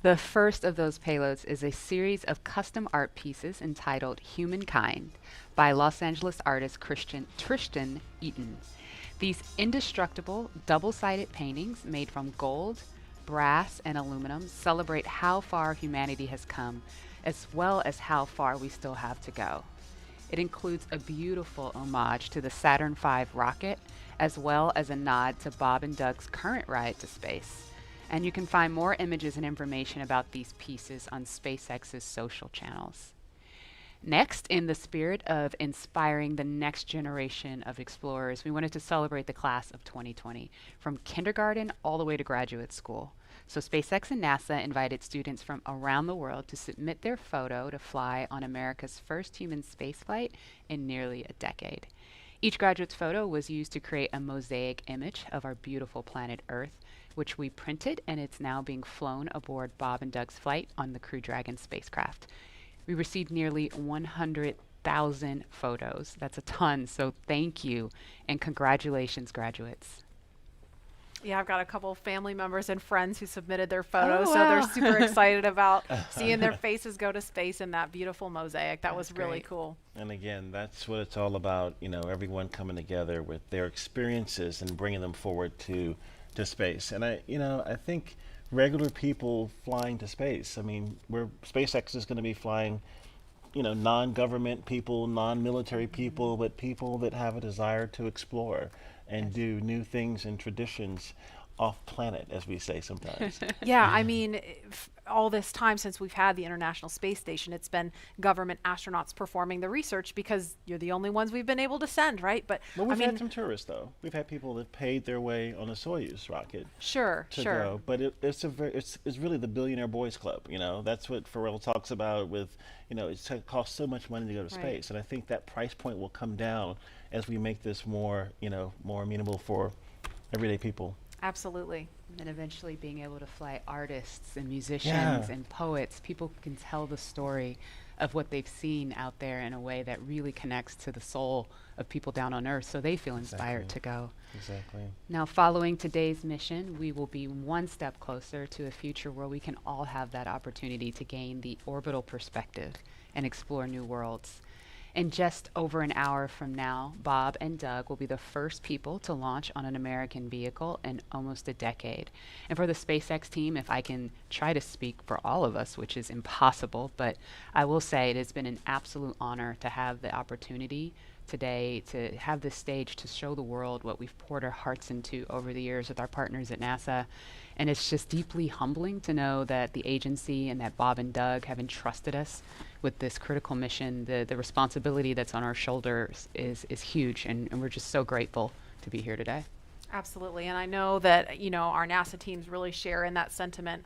The first of those payloads is a series of custom art pieces entitled Humankind by Los Angeles artist Tristan Eaton. These indestructible, double-sided paintings made from gold, brass, and aluminum celebrate how far humanity has come, as well as how far we still have to go. It includes a beautiful homage to the Saturn V rocket, as well as a nod to Bob and Doug's current ride to space. And you can find more images and information about these pieces on SpaceX's social channels. Next, in the spirit of inspiring the next generation of explorers, we wanted to celebrate the class of 2020, from kindergarten all the way to graduate school. So SpaceX and NASA invited students from around the world to submit their photo to fly on America's first human spaceflight in nearly a decade. Each graduate's photo was used to create a mosaic image of our beautiful planet Earth, which we printed, and it's now being flown aboard Bob and Doug's flight on the Crew Dragon spacecraft. We received nearly 100,000 photos. That's a ton, so thank you, and congratulations, graduates. Yeah, I've got a couple of family members and friends who submitted their photos, so they're super excited about seeing their faces go to space in that beautiful mosaic. That was really cool. And again, that's what it's all about, you know, everyone coming together with their experiences and bringing them forward to space. And I think regular people flying to space, I mean, SpaceX is going to be flying, you know, non-government people, non-military people, but people that have a desire to explore and do new things and traditions off planet, as we say sometimes. Yeah, I mean, all this time since we've had the International Space Station, it's been government astronauts performing the research because you're the only ones we've been able to send, right? But well, we've had some tourists, though. We've had people that paid their way on a Soyuz rocket. Sure. Go. But it's really the billionaire boys club. You know, that's what Pharrell talks about. With, you know, it costs so much money to go to space, and I think that price point will come down as we make this more amenable for everyday people. Absolutely. And then eventually being able to fly artists and musicians and poets. People can tell the story of what they've seen out there in a way that really connects to the soul of people down on Earth, so they feel inspired to go. Exactly. Now, following today's mission, we will be one step closer to a future where we can all have that opportunity to gain the orbital perspective and explore new worlds. In just over an hour from now, Bob and Doug will be the first people to launch on an American vehicle in almost a decade. And for the SpaceX team, if I can try to speak for all of us, which is impossible, but I will say it has been an absolute honor to have the opportunity today to have this stage to show the world what we've poured our hearts into over the years with our partners at NASA. And it's just deeply humbling to know that the agency and that Bob and Doug have entrusted us with this critical mission. The responsibility that's on our shoulders is huge, and we're just so grateful to be here today. Absolutely, and I know that, you know, our NASA teams really share in that sentiment.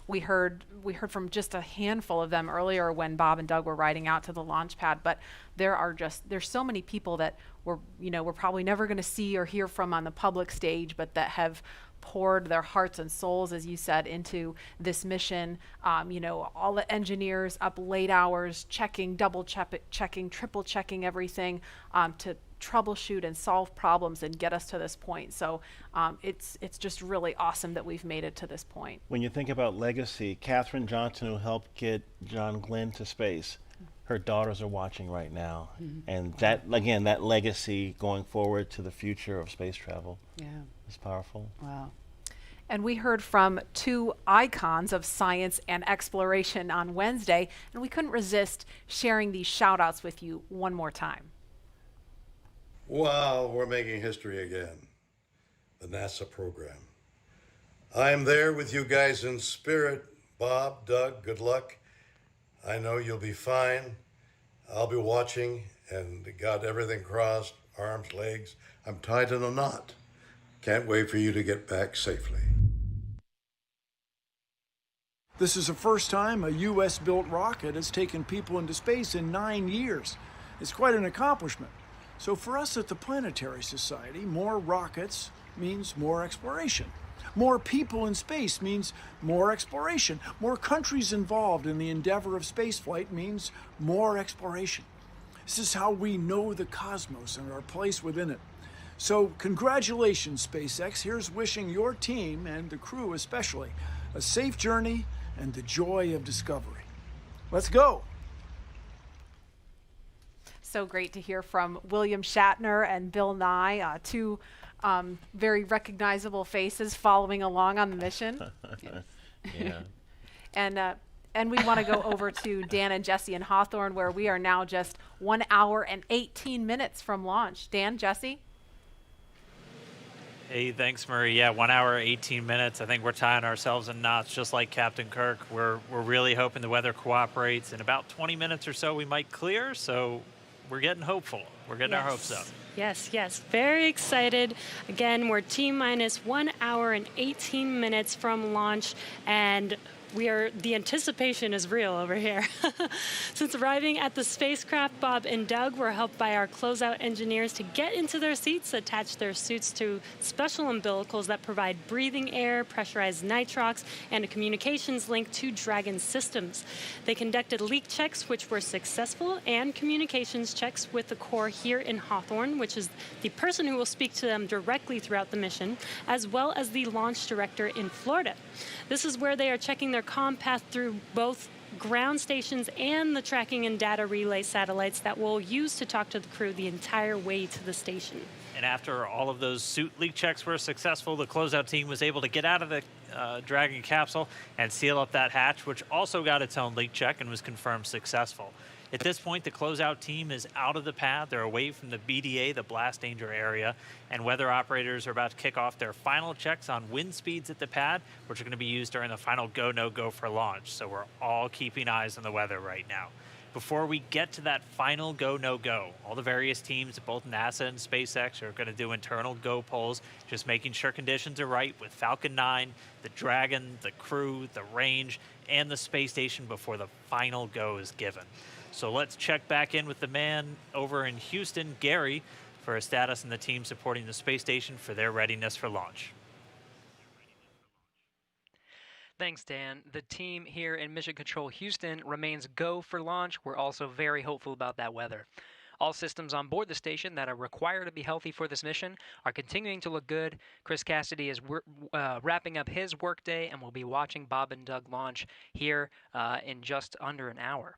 We heard from just a handful of them earlier when Bob and Doug were riding out to the launch pad, but there's so many people that we're probably never going to see or hear from on the public stage, but that have poured their hearts and souls, as you said, into this mission. All the engineers up late hours checking, double checking, triple checking everything to troubleshoot and solve problems and get us to this point. So it's just really awesome that we've made it to this point. When you think about legacy, Katherine Johnson, who helped get John Glenn to space, her daughters are watching right now. And that legacy going forward to the future of space travel is powerful. Wow. And we heard from two icons of science and exploration on Wednesday, and we couldn't resist sharing these shout outs with you one more time. Wow, we're making history again. The NASA program. I'm there with you guys in spirit. Bob, Doug, good luck. I know you'll be fine. I'll be watching and got everything crossed, arms, legs. I'm tied in a knot. Can't wait for you to get back safely. This is the first time a U.S.-built rocket has taken people into space in 9 years. It's quite an accomplishment. So for us at the Planetary Society, more rockets means more exploration. More people in space means more exploration. More countries involved in the endeavor of spaceflight means more exploration. This is how we know the cosmos and our place within it. So congratulations, SpaceX. Here's wishing your team, and the crew especially, a safe journey and the joy of discovery. Let's go. So great to hear from William Shatner and Bill Nye, two very recognizable faces following along on the mission. Yeah. And we want to go over to Dan and Jesse in Hawthorne, where we are now just 1 hour and 18 minutes from launch. Dan, Jesse? Hey, thanks, Murray. Yeah, 1 hour, 18 minutes. I think we're tying ourselves in knots, just like Captain Kirk. We're really hoping the weather cooperates. In about 20 minutes or so, we might clear. So we're getting hopeful. We're getting our hopes up. Yes. Very excited. Again, we're T-minus 1 hour and 18 minutes from launch, and the anticipation is real over here. Since arriving at the spacecraft, Bob and Doug were helped by our closeout engineers to get into their seats, attach their suits to special umbilicals that provide breathing air, pressurized nitrox, and a communications link to Dragon systems. They conducted leak checks, which were successful, and communications checks with the Corps here in Hawthorne, which is the person who will speak to them directly throughout the mission, as well as the launch director in Florida. This is where they are checking their comm path through both ground stations and the tracking and data relay satellites that we'll use to talk to the crew the entire way to the station. And after all of those suit leak checks were successful, the closeout team was able to get out of the Dragon capsule and seal up that hatch, which also got its own leak check and was confirmed successful. At this point, the closeout team is out of the pad. They're away from the BDA, the blast danger area, and weather operators are about to kick off their final checks on wind speeds at the pad, which are going to be used during the final go, no go for launch. So we're all keeping eyes on the weather right now. Before we get to that final go, no go, all the various teams at both NASA and SpaceX are going to do internal go polls, just making sure conditions are right with Falcon 9, the Dragon, the crew, the range, and the space station before the final go is given. So let's check back in with the man over in Houston, Gary, for a status and the team supporting the space station for their readiness for launch. Thanks, Dan. The team here in Mission Control Houston remains go for launch. We're also very hopeful about that weather. All systems on board the station that are required to be healthy for this mission are continuing to look good. Chris Cassidy is wrapping up his workday, and we'll be watching Bob and Doug launch here in just under an hour.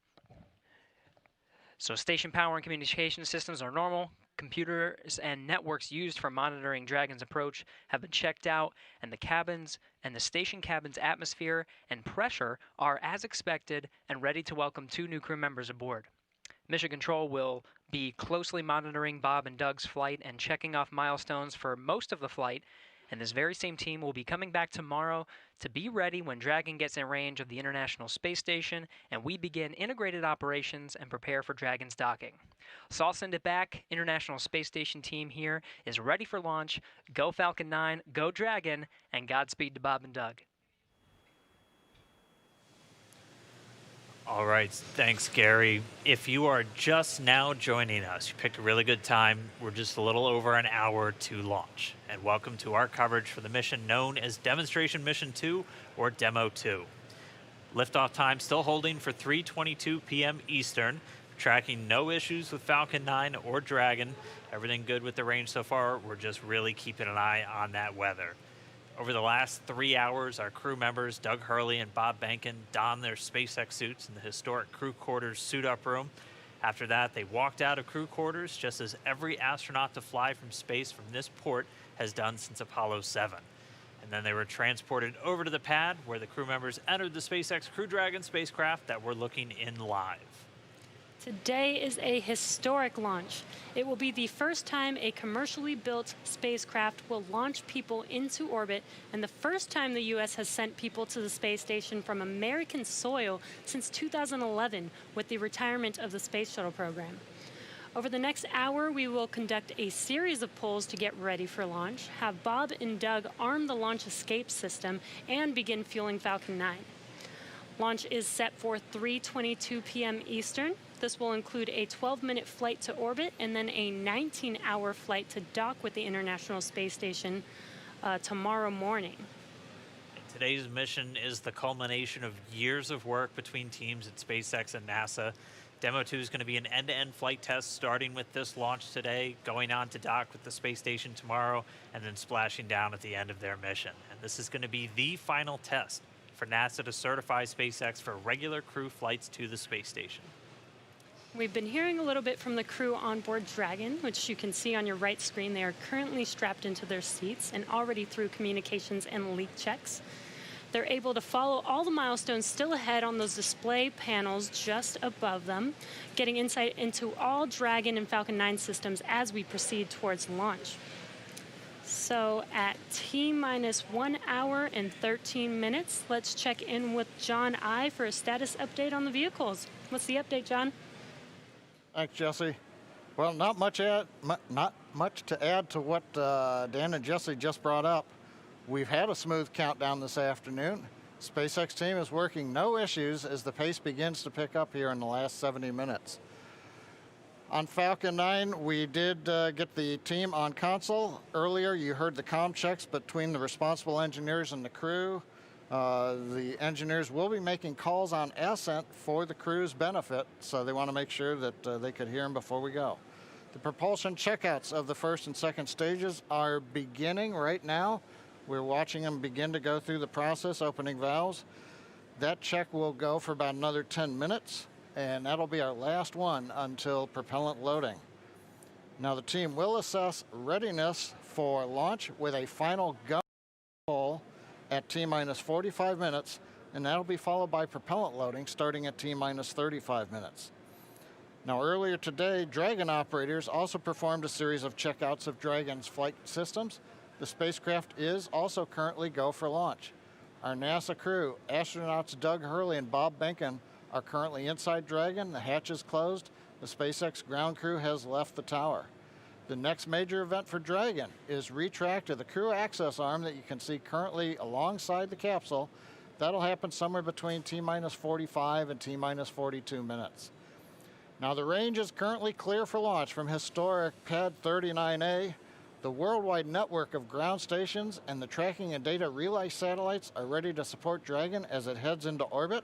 So station power and communication systems are normal. Computers and networks used for monitoring Dragon's approach have been checked out, and the cabins and the station cabin's atmosphere and pressure are as expected and ready to welcome 2 new crew members aboard. Mission Control will be closely monitoring Bob and Doug's flight and checking off milestones for most of the flight, and this very same team will be coming back tomorrow to be ready when Dragon gets in range of the International Space Station and we begin integrated operations and prepare for Dragon's docking. So I'll send it back. International Space Station team here is ready for launch. Go Falcon 9, go Dragon, and Godspeed to Bob and Doug. All right, thanks, Gary. If you are just now joining us, you picked a really good time. We're just a little over an hour to launch. And welcome to our coverage for the mission known as Demonstration Mission 2, or Demo-2. Liftoff time still holding for 3:22 p.m. Eastern. Tracking no issues with Falcon 9 or Dragon. Everything good with the range so far. We're just really keeping an eye on that weather. Over the last 3 hours, our crew members, Doug Hurley and Bob Behnken, donned their SpaceX suits in the historic crew quarters suit-up room. After that, they walked out of crew quarters, just as every astronaut to fly from space from this port has done since Apollo 7. And then they were transported over to the pad, where the crew members entered the SpaceX Crew Dragon spacecraft that we're looking in live. Today is a historic launch. It will be the first time a commercially built spacecraft will launch people into orbit, and the first time the U.S. has sent people to the space station from American soil since 2011 with the retirement of the Space Shuttle program. Over the next hour, we will conduct a series of polls to get ready for launch, have Bob and Doug arm the launch escape system, and begin fueling Falcon 9. Launch is set for 3:22 p.m. Eastern. This will include a 12-minute flight to orbit and then a 19-hour flight to dock with the International Space Station tomorrow morning. Today's mission is the culmination of years of work between teams at SpaceX and NASA. Demo-2 is going to be an end-to-end flight test starting with this launch today, going on to dock with the space station tomorrow, and then splashing down at the end of their mission. And this is going to be the final test for NASA to certify SpaceX for regular crew flights to the space station. We've been hearing a little bit from the crew on board Dragon, which you can see on your right screen. They are currently strapped into their seats and already through communications and leak checks. They're able to follow all the milestones still ahead on those display panels just above them, getting insight into all Dragon and Falcon 9 systems as we proceed towards launch. So at T-minus 1 hour and 13 minutes, let's check in with John I for a status update on the vehicles. What's the update, John? Thanks, Jesse. Well, not much to add to what Dan and Jesse just brought up. We've had a smooth countdown this afternoon. SpaceX team is working no issues as the pace begins to pick up here in the last 70 minutes. On Falcon 9, we did get the team on console. Earlier, you heard the comm checks between the responsible engineers and the crew. The engineers will be making calls on ascent for the crew's benefit, so they want to make sure that they could hear them before we go. The propulsion checkouts of the first and second stages are beginning right now. We're watching them begin to go through the process, opening valves. That check will go for about another 10 minutes, and that'll be our last one until propellant loading. Now the team will assess readiness for launch with a final go at T-minus 45 minutes, and that'll be followed by propellant loading starting at T-minus 35 minutes. Now earlier today, Dragon operators also performed a series of checkouts of Dragon's flight systems. The spacecraft is also currently go for launch. Our NASA crew, astronauts Doug Hurley and Bob Behnken, are currently inside Dragon. The hatch is closed. The SpaceX ground crew has left the tower. The next major event for Dragon is retract of the crew access arm that you can see currently alongside the capsule. That'll happen somewhere between T-minus 45 and T-minus 42 minutes. Now the range is currently clear for launch from historic Pad 39A. The worldwide network of ground stations and the tracking and data relay satellites are ready to support Dragon as it heads into orbit.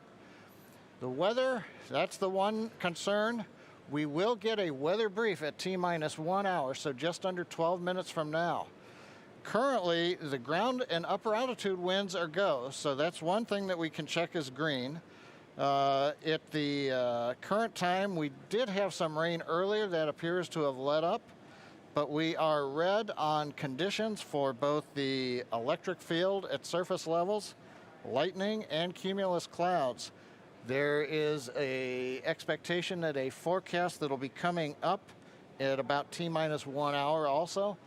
The weather, that's the one concern. We will get a weather brief at T-minus 1 hour, so just under 12 minutes from now. Currently, the ground and upper altitude winds are go, so that's one thing that we can check as green. At the current time, we did have some rain earlier that appears to have let up, but we are red on conditions for both the electric field at surface levels, lightning, and cumulus clouds. There is an expectation that a forecast that will be coming up at about T-minus 1 hour also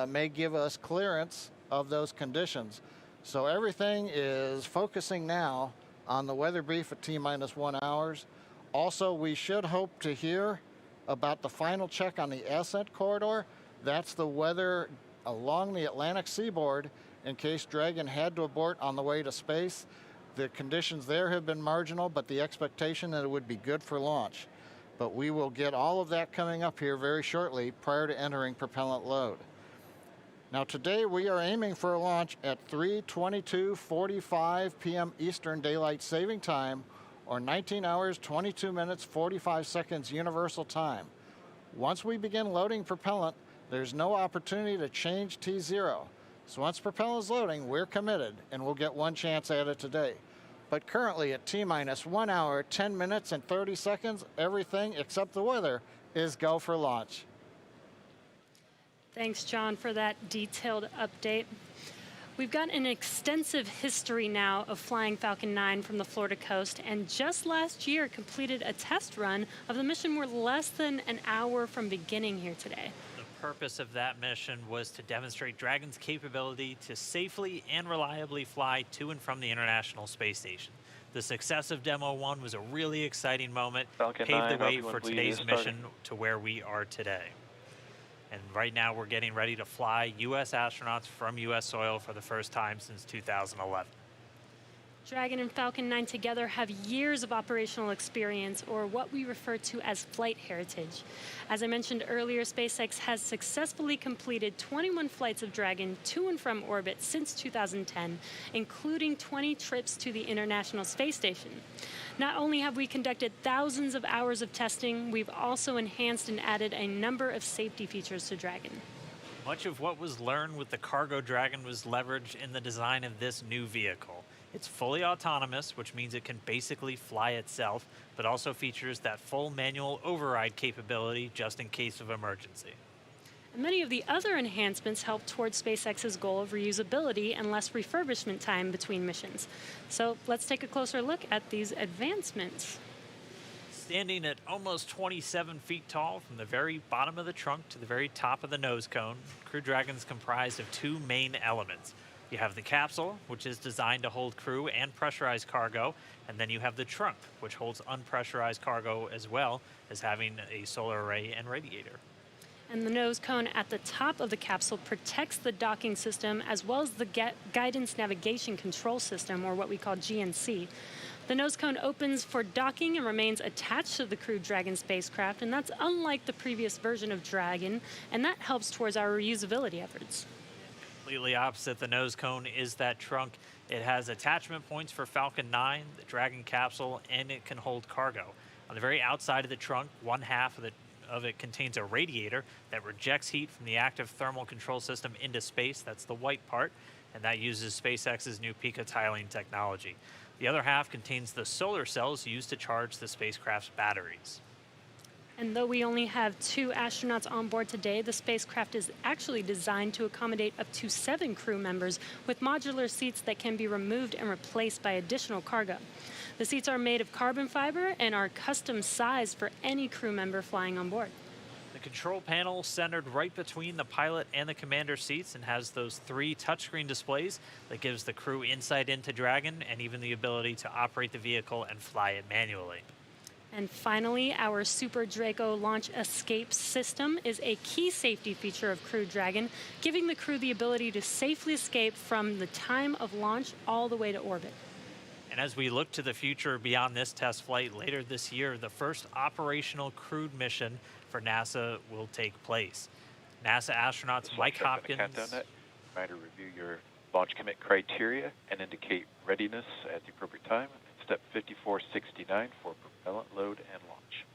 may give us clearance of those conditions. So everything is focusing now on the weather brief at T-minus 1 hours. Also, we should hope to hear about the final check on the ascent corridor. That's the weather along the Atlantic seaboard in case Dragon had to abort on the way to space. The conditions there have been marginal, but the expectation that it would be good for launch. But we will get all of that coming up here very shortly prior to entering propellant load. Now today we are aiming for a launch at 3:22:45 p.m. Eastern Daylight Saving Time, or 19 hours, 22 minutes, 45 seconds Universal Time. Once we begin loading propellant, there's no opportunity to change T0. So once propellant is loading, we're committed, and we'll get one chance at it today. But currently at T-minus 1 hour, 10 minutes, and 30 seconds, everything except the weather is go for launch. Thanks, John, for that detailed update. We've got an extensive history now of flying Falcon 9 from the Florida coast, and just last year completed a test run of the mission. We're less than an hour from beginning here today. The purpose of that mission was to demonstrate Dragon's capability to safely and reliably fly to and from the International Space Station. The success of Demo-1 was a really exciting moment, Falcon paved 9, the way Falcon for 1, today's please, mission to where we are today. And right now we're getting ready to fly U.S. astronauts from U.S. soil for the first time since 2011. Dragon and Falcon 9 together have years of operational experience, or what we refer to as flight heritage. As I mentioned earlier, SpaceX has successfully completed 21 flights of Dragon to and from orbit since 2010, including 20 trips to the International Space Station. Not only have we conducted thousands of hours of testing, we've also enhanced and added a number of safety features to Dragon. Much of what was learned with the Cargo Dragon was leveraged in the design of this new vehicle. It's fully autonomous, which means it can basically fly itself, but also features that full manual override capability just in case of emergency. And many of the other enhancements help towards SpaceX's goal of reusability and less refurbishment time between missions. So let's take a closer look at these advancements. Standing at almost 27 feet tall from the very bottom of the trunk to the very top of the nose cone, Crew Dragon's comprised of two main elements. You have the capsule, which is designed to hold crew and pressurized cargo, and then you have the trunk, which holds unpressurized cargo as well as having a solar array and radiator. And the nose cone at the top of the capsule protects the docking system as well as the guidance navigation control system, or what we call GNC. The nose cone opens for docking and remains attached to the Crew Dragon spacecraft, and that's unlike the previous version of Dragon, and that helps towards our reusability efforts. Completely opposite the nose cone is that trunk. It has attachment points for Falcon 9, the Dragon capsule, and it can hold cargo. On the very outside of the trunk, one half of it contains a radiator that rejects heat from the active thermal control system into space. That's the white part, and that uses SpaceX's new picotiling technology. The other half contains the solar cells used to charge the spacecraft's batteries. And though we only have 2 astronauts on board today, the spacecraft is actually designed to accommodate up to 7 crew members with modular seats that can be removed and replaced by additional cargo. The seats are made of carbon fiber and are custom sized for any crew member flying on board. The control panel centered right between the pilot and the commander seats and has those 3 touchscreen displays that gives the crew insight into Dragon and even the ability to operate the vehicle and fly it manually. And finally, our Super Draco launch escape system is a key safety feature of Crew Dragon, giving the crew the ability to safely escape from the time of launch all the way to orbit. And as we look to the future beyond this test flight later this year, the first operational crewed mission for NASA will take place. NASA astronauts Mike Hopkins. Reminder, review your launch commit criteria and indicate readiness at the appropriate time. Step 5469 for propellant load and launch.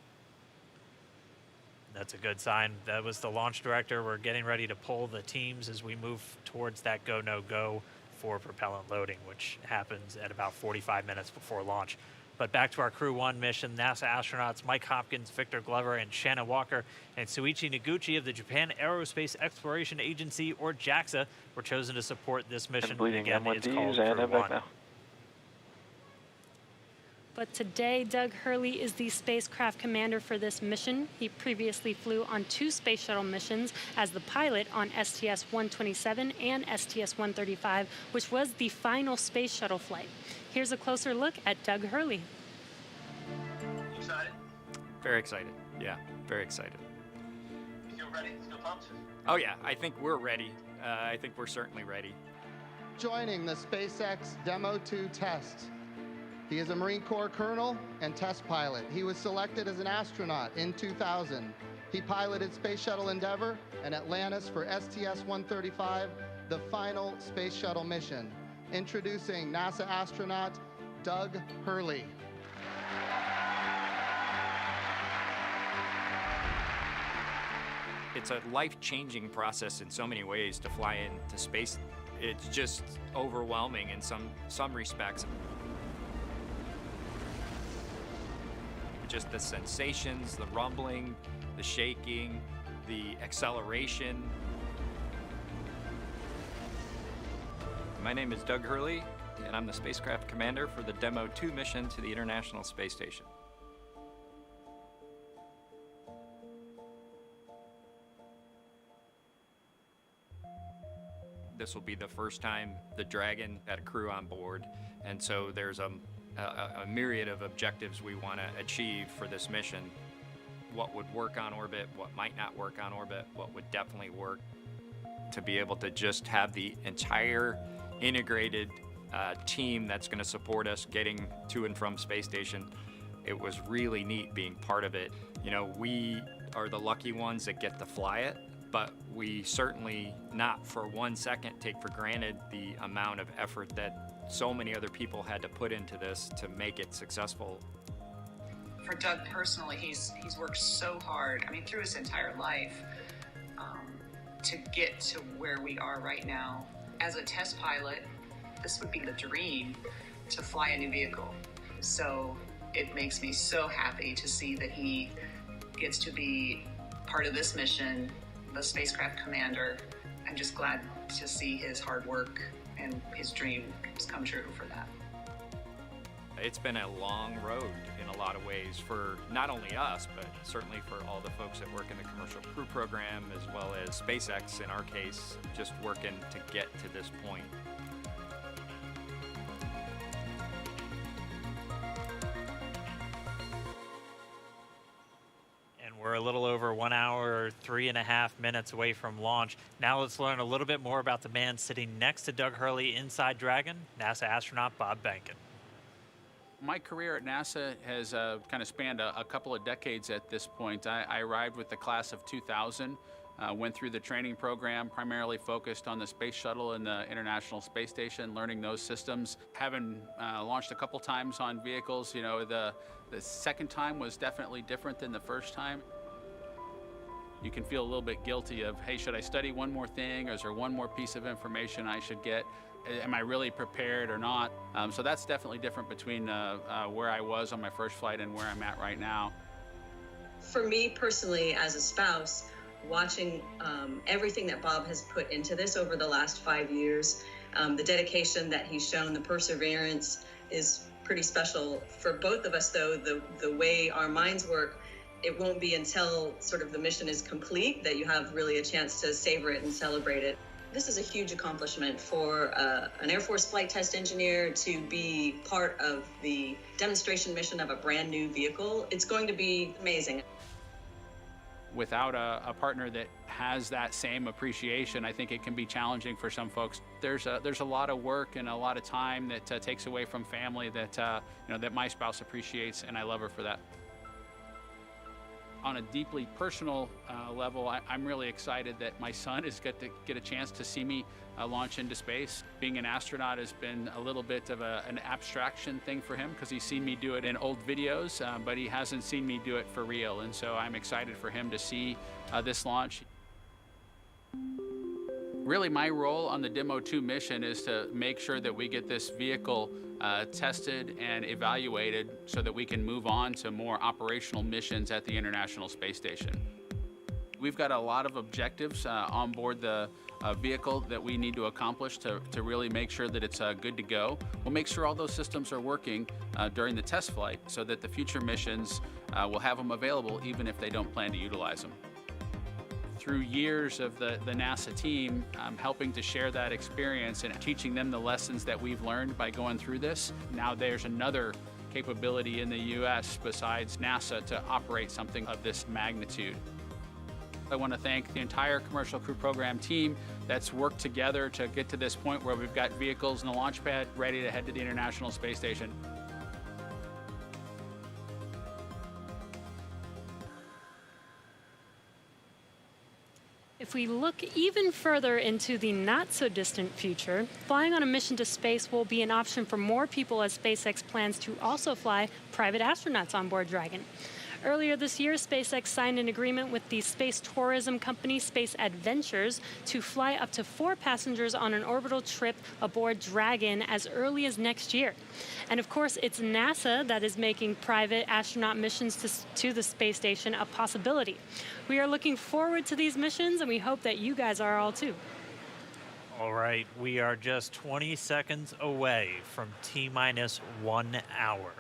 That's a good sign. That was the launch director. We're getting ready to pull the teams as we move towards that go, no go for propellant loading, which happens at about 45 minutes before launch. But back to our Crew 1 mission, NASA astronauts Mike Hopkins, Victor Glover, and Shannon Walker, and Suichi Noguchi of the Japan Aerospace Exploration Agency, or JAXA, were chosen to support this mission. Again, it's called Crew 1. But today, Doug Hurley is the spacecraft commander for this mission. He previously flew on 2 space shuttle missions as the pilot on STS-127 and STS-135, which was the final space shuttle flight. Here's a closer look at Doug Hurley. You excited? Very excited. Yeah, very excited. You feel ready? Feel pumped? Oh yeah, I think we're ready. I think we're certainly ready. Joining the SpaceX demo-2 test. He is a Marine Corps colonel and test pilot. He was selected as an astronaut in 2000. He piloted Space Shuttle Endeavour and Atlantis for STS-135, the final space shuttle mission. Introducing NASA astronaut Doug Hurley. It's a life-changing process in so many ways to fly into space. It's just overwhelming in some respects. Just the sensations, the rumbling, the shaking, the acceleration. My name is Doug Hurley, and I'm the spacecraft commander for the demo-2 mission to the International Space Station. This will be the first time the Dragon had a crew on board, and so there's a myriad of objectives we want to achieve for this mission. What would work on orbit, what might not work on orbit, what would definitely work. To be able to just have the entire integrated team that's going to support us getting to and from space station, it was really neat being part of it. You know, we are the lucky ones that get to fly it, but we certainly not for 1 second take for granted the amount of effort that so many other people had to put into this to make it successful. For Doug personally, he's worked so hard, I mean, through his entire life, to get to where we are right now. As a test pilot, this would be the dream to fly a new vehicle. So it makes me so happy to see that he gets to be part of this mission, the spacecraft commander. I'm just glad to see his hard work and his dream come true for that. It's been a long road in a lot of ways for not only us, but certainly for all the folks that work in the Commercial Crew Program, as well as SpaceX in our case, just working to get to this point. We're a little over 1 hour, 3.5 minutes away from launch. Now let's learn a little bit more about the man sitting next to Doug Hurley inside Dragon, NASA astronaut Bob Behnken. My career at NASA has kind of spanned a couple of decades at this point. I arrived with the class of 2000, went through the training program, primarily focused on the Space Shuttle and the International Space Station, learning those systems. Having launched a couple times on vehicles, you know, the second time was definitely different than the first time. You can feel a little bit guilty of, hey, should I study one more thing, or is there one more piece of information I should get? Am I really prepared or not? So that's definitely different between where I was on my first flight and where I'm at right now. For me personally, as a spouse, watching everything that Bob has put into this over the last 5 years, the dedication that he's shown, the perseverance is pretty special. For both of us, though, the way our minds work, it won't be until sort of the mission is complete that you have really a chance to savor it and celebrate it. This is a huge accomplishment for an Air Force flight test engineer to be part of the demonstration mission of a brand new vehicle. It's going to be amazing. Without a partner that has that same appreciation, I think it can be challenging for some folks. There's a lot of work and a lot of time that takes away from family that that my spouse appreciates, and I love her for that. On a deeply personal level, I'm really excited that my son is get a chance to see me launch into space. Being an astronaut has been a little bit of an abstraction thing for him because he's seen me do it in old videos, but he hasn't seen me do it for real. And so I'm excited for him to see this launch. Really, my role on the demo-2 mission is to make sure that we get this vehicle tested and evaluated so that we can move on to more operational missions at the International Space Station. We've got a lot of objectives on board the vehicle that we need to accomplish to really make sure that it's good to go. We'll make sure all those systems are working during the test flight so that the future missions will have them available even if they don't plan to utilize them. Through years of the NASA team helping to share that experience and teaching them the lessons that we've learned by going through this, now there's another capability in the U.S. besides NASA to operate something of this magnitude. I want to thank the entire Commercial Crew Program team that's worked together to get to this point where we've got vehicles in the launch pad ready to head to the International Space Station. If we look even further into the not-so-distant future, flying on a mission to space will be an option for more people as SpaceX plans to also fly private astronauts on board Dragon. Earlier this year, SpaceX signed an agreement with the space tourism company Space Adventures to fly up to 4 passengers on an orbital trip aboard Dragon as early as next year. And of course, it's NASA that is making private astronaut missions to the space station a possibility. We are looking forward to these missions, and we hope that you guys are all too. All right, we are just 20 seconds away from T-minus 1 hour.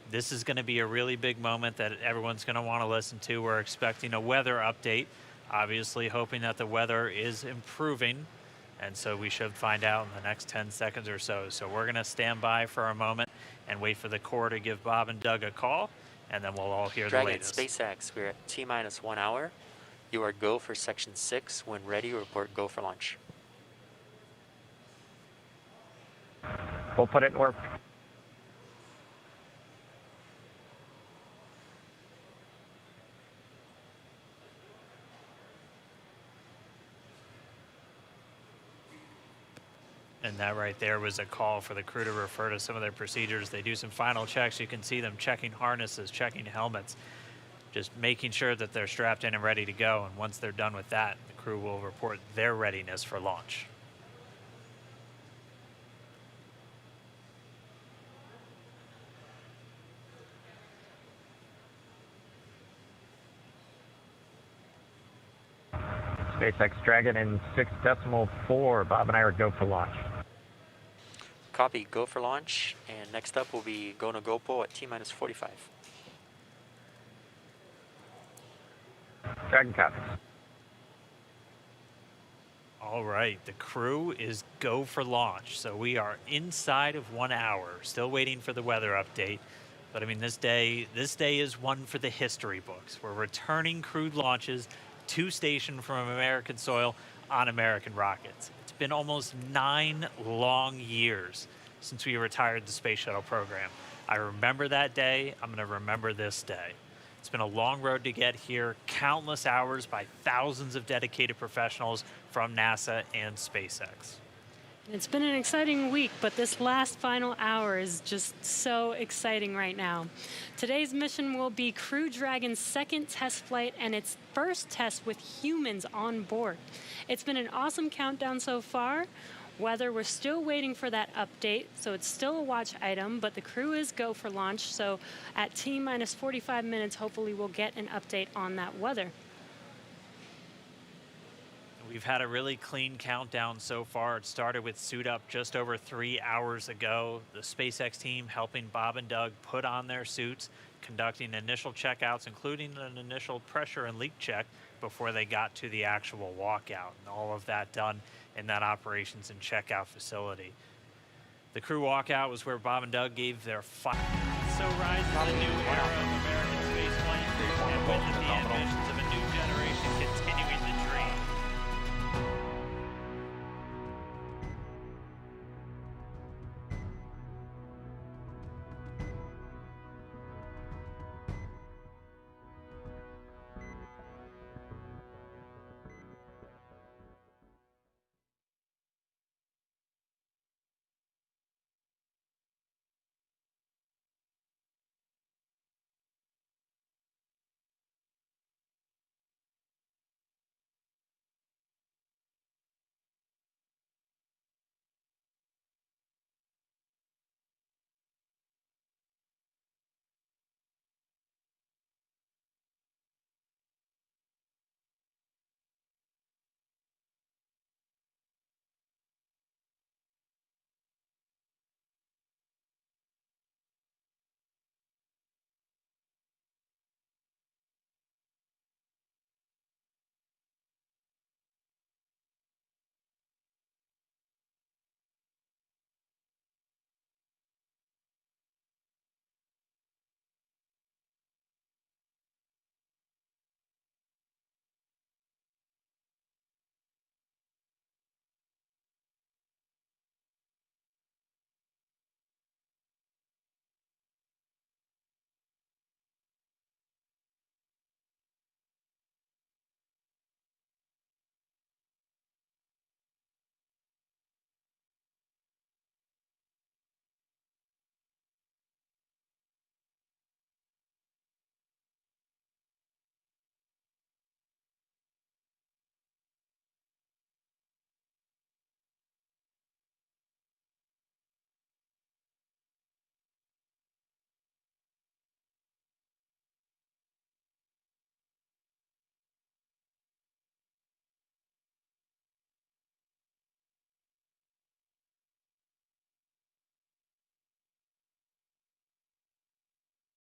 This is going to be a really big moment that everyone's going to want to listen to. We're expecting a weather update, obviously hoping that the weather is improving, and so we should find out in the next 10 seconds or so. So we're going to stand by for a moment and wait for the Corps to give Bob and Doug a call, and then we'll all hear Dragon, the latest. SpaceX, we're at T-minus 1 hour. You are go for Section 6. When ready, report go for launch. We'll put it in orbit. And that right there was a call for the crew to refer to some of their procedures. They do some final checks. You can see them checking harnesses, checking helmets, just making sure that they're strapped in and ready to go. And once they're done with that, the crew will report their readiness for launch. SpaceX Dragon in 6.4. Bob and I are go for launch. Copy, go for launch. And next up will be go no GoPro at T-minus 45. Dragon copies. All right, the crew is go for launch. So we are inside of 1 hour, still waiting for the weather update. But I mean, this day is one for the history books. We're returning crewed launches to station from American soil on American rockets. It's been almost 9 long years since we retired the space shuttle program. I remember that day. I'm going to remember this day. It's been a long road to get here, countless hours by thousands of dedicated professionals from NASA and SpaceX. It's been an exciting week, but this last final hour is just so exciting right now. Today's mission will be Crew Dragon's second test flight and its first test with humans on board. It's been an awesome countdown so far. Weather, we're still waiting for that update, so it's still a watch item, but the crew is go for launch, so at T-minus 45 minutes, hopefully we'll get an update on that weather. We've had a really clean countdown so far. It started with suit up just over 3 hours ago. The SpaceX team helping Bob and Doug put on their suits, conducting initial checkouts, including an initial pressure and leak check before they got to the actual walkout. And all of that done in that operations and checkout facility. The crew walkout was where Bob and Doug gave their final. So rise to the new era of American spaceflight and with the ambitions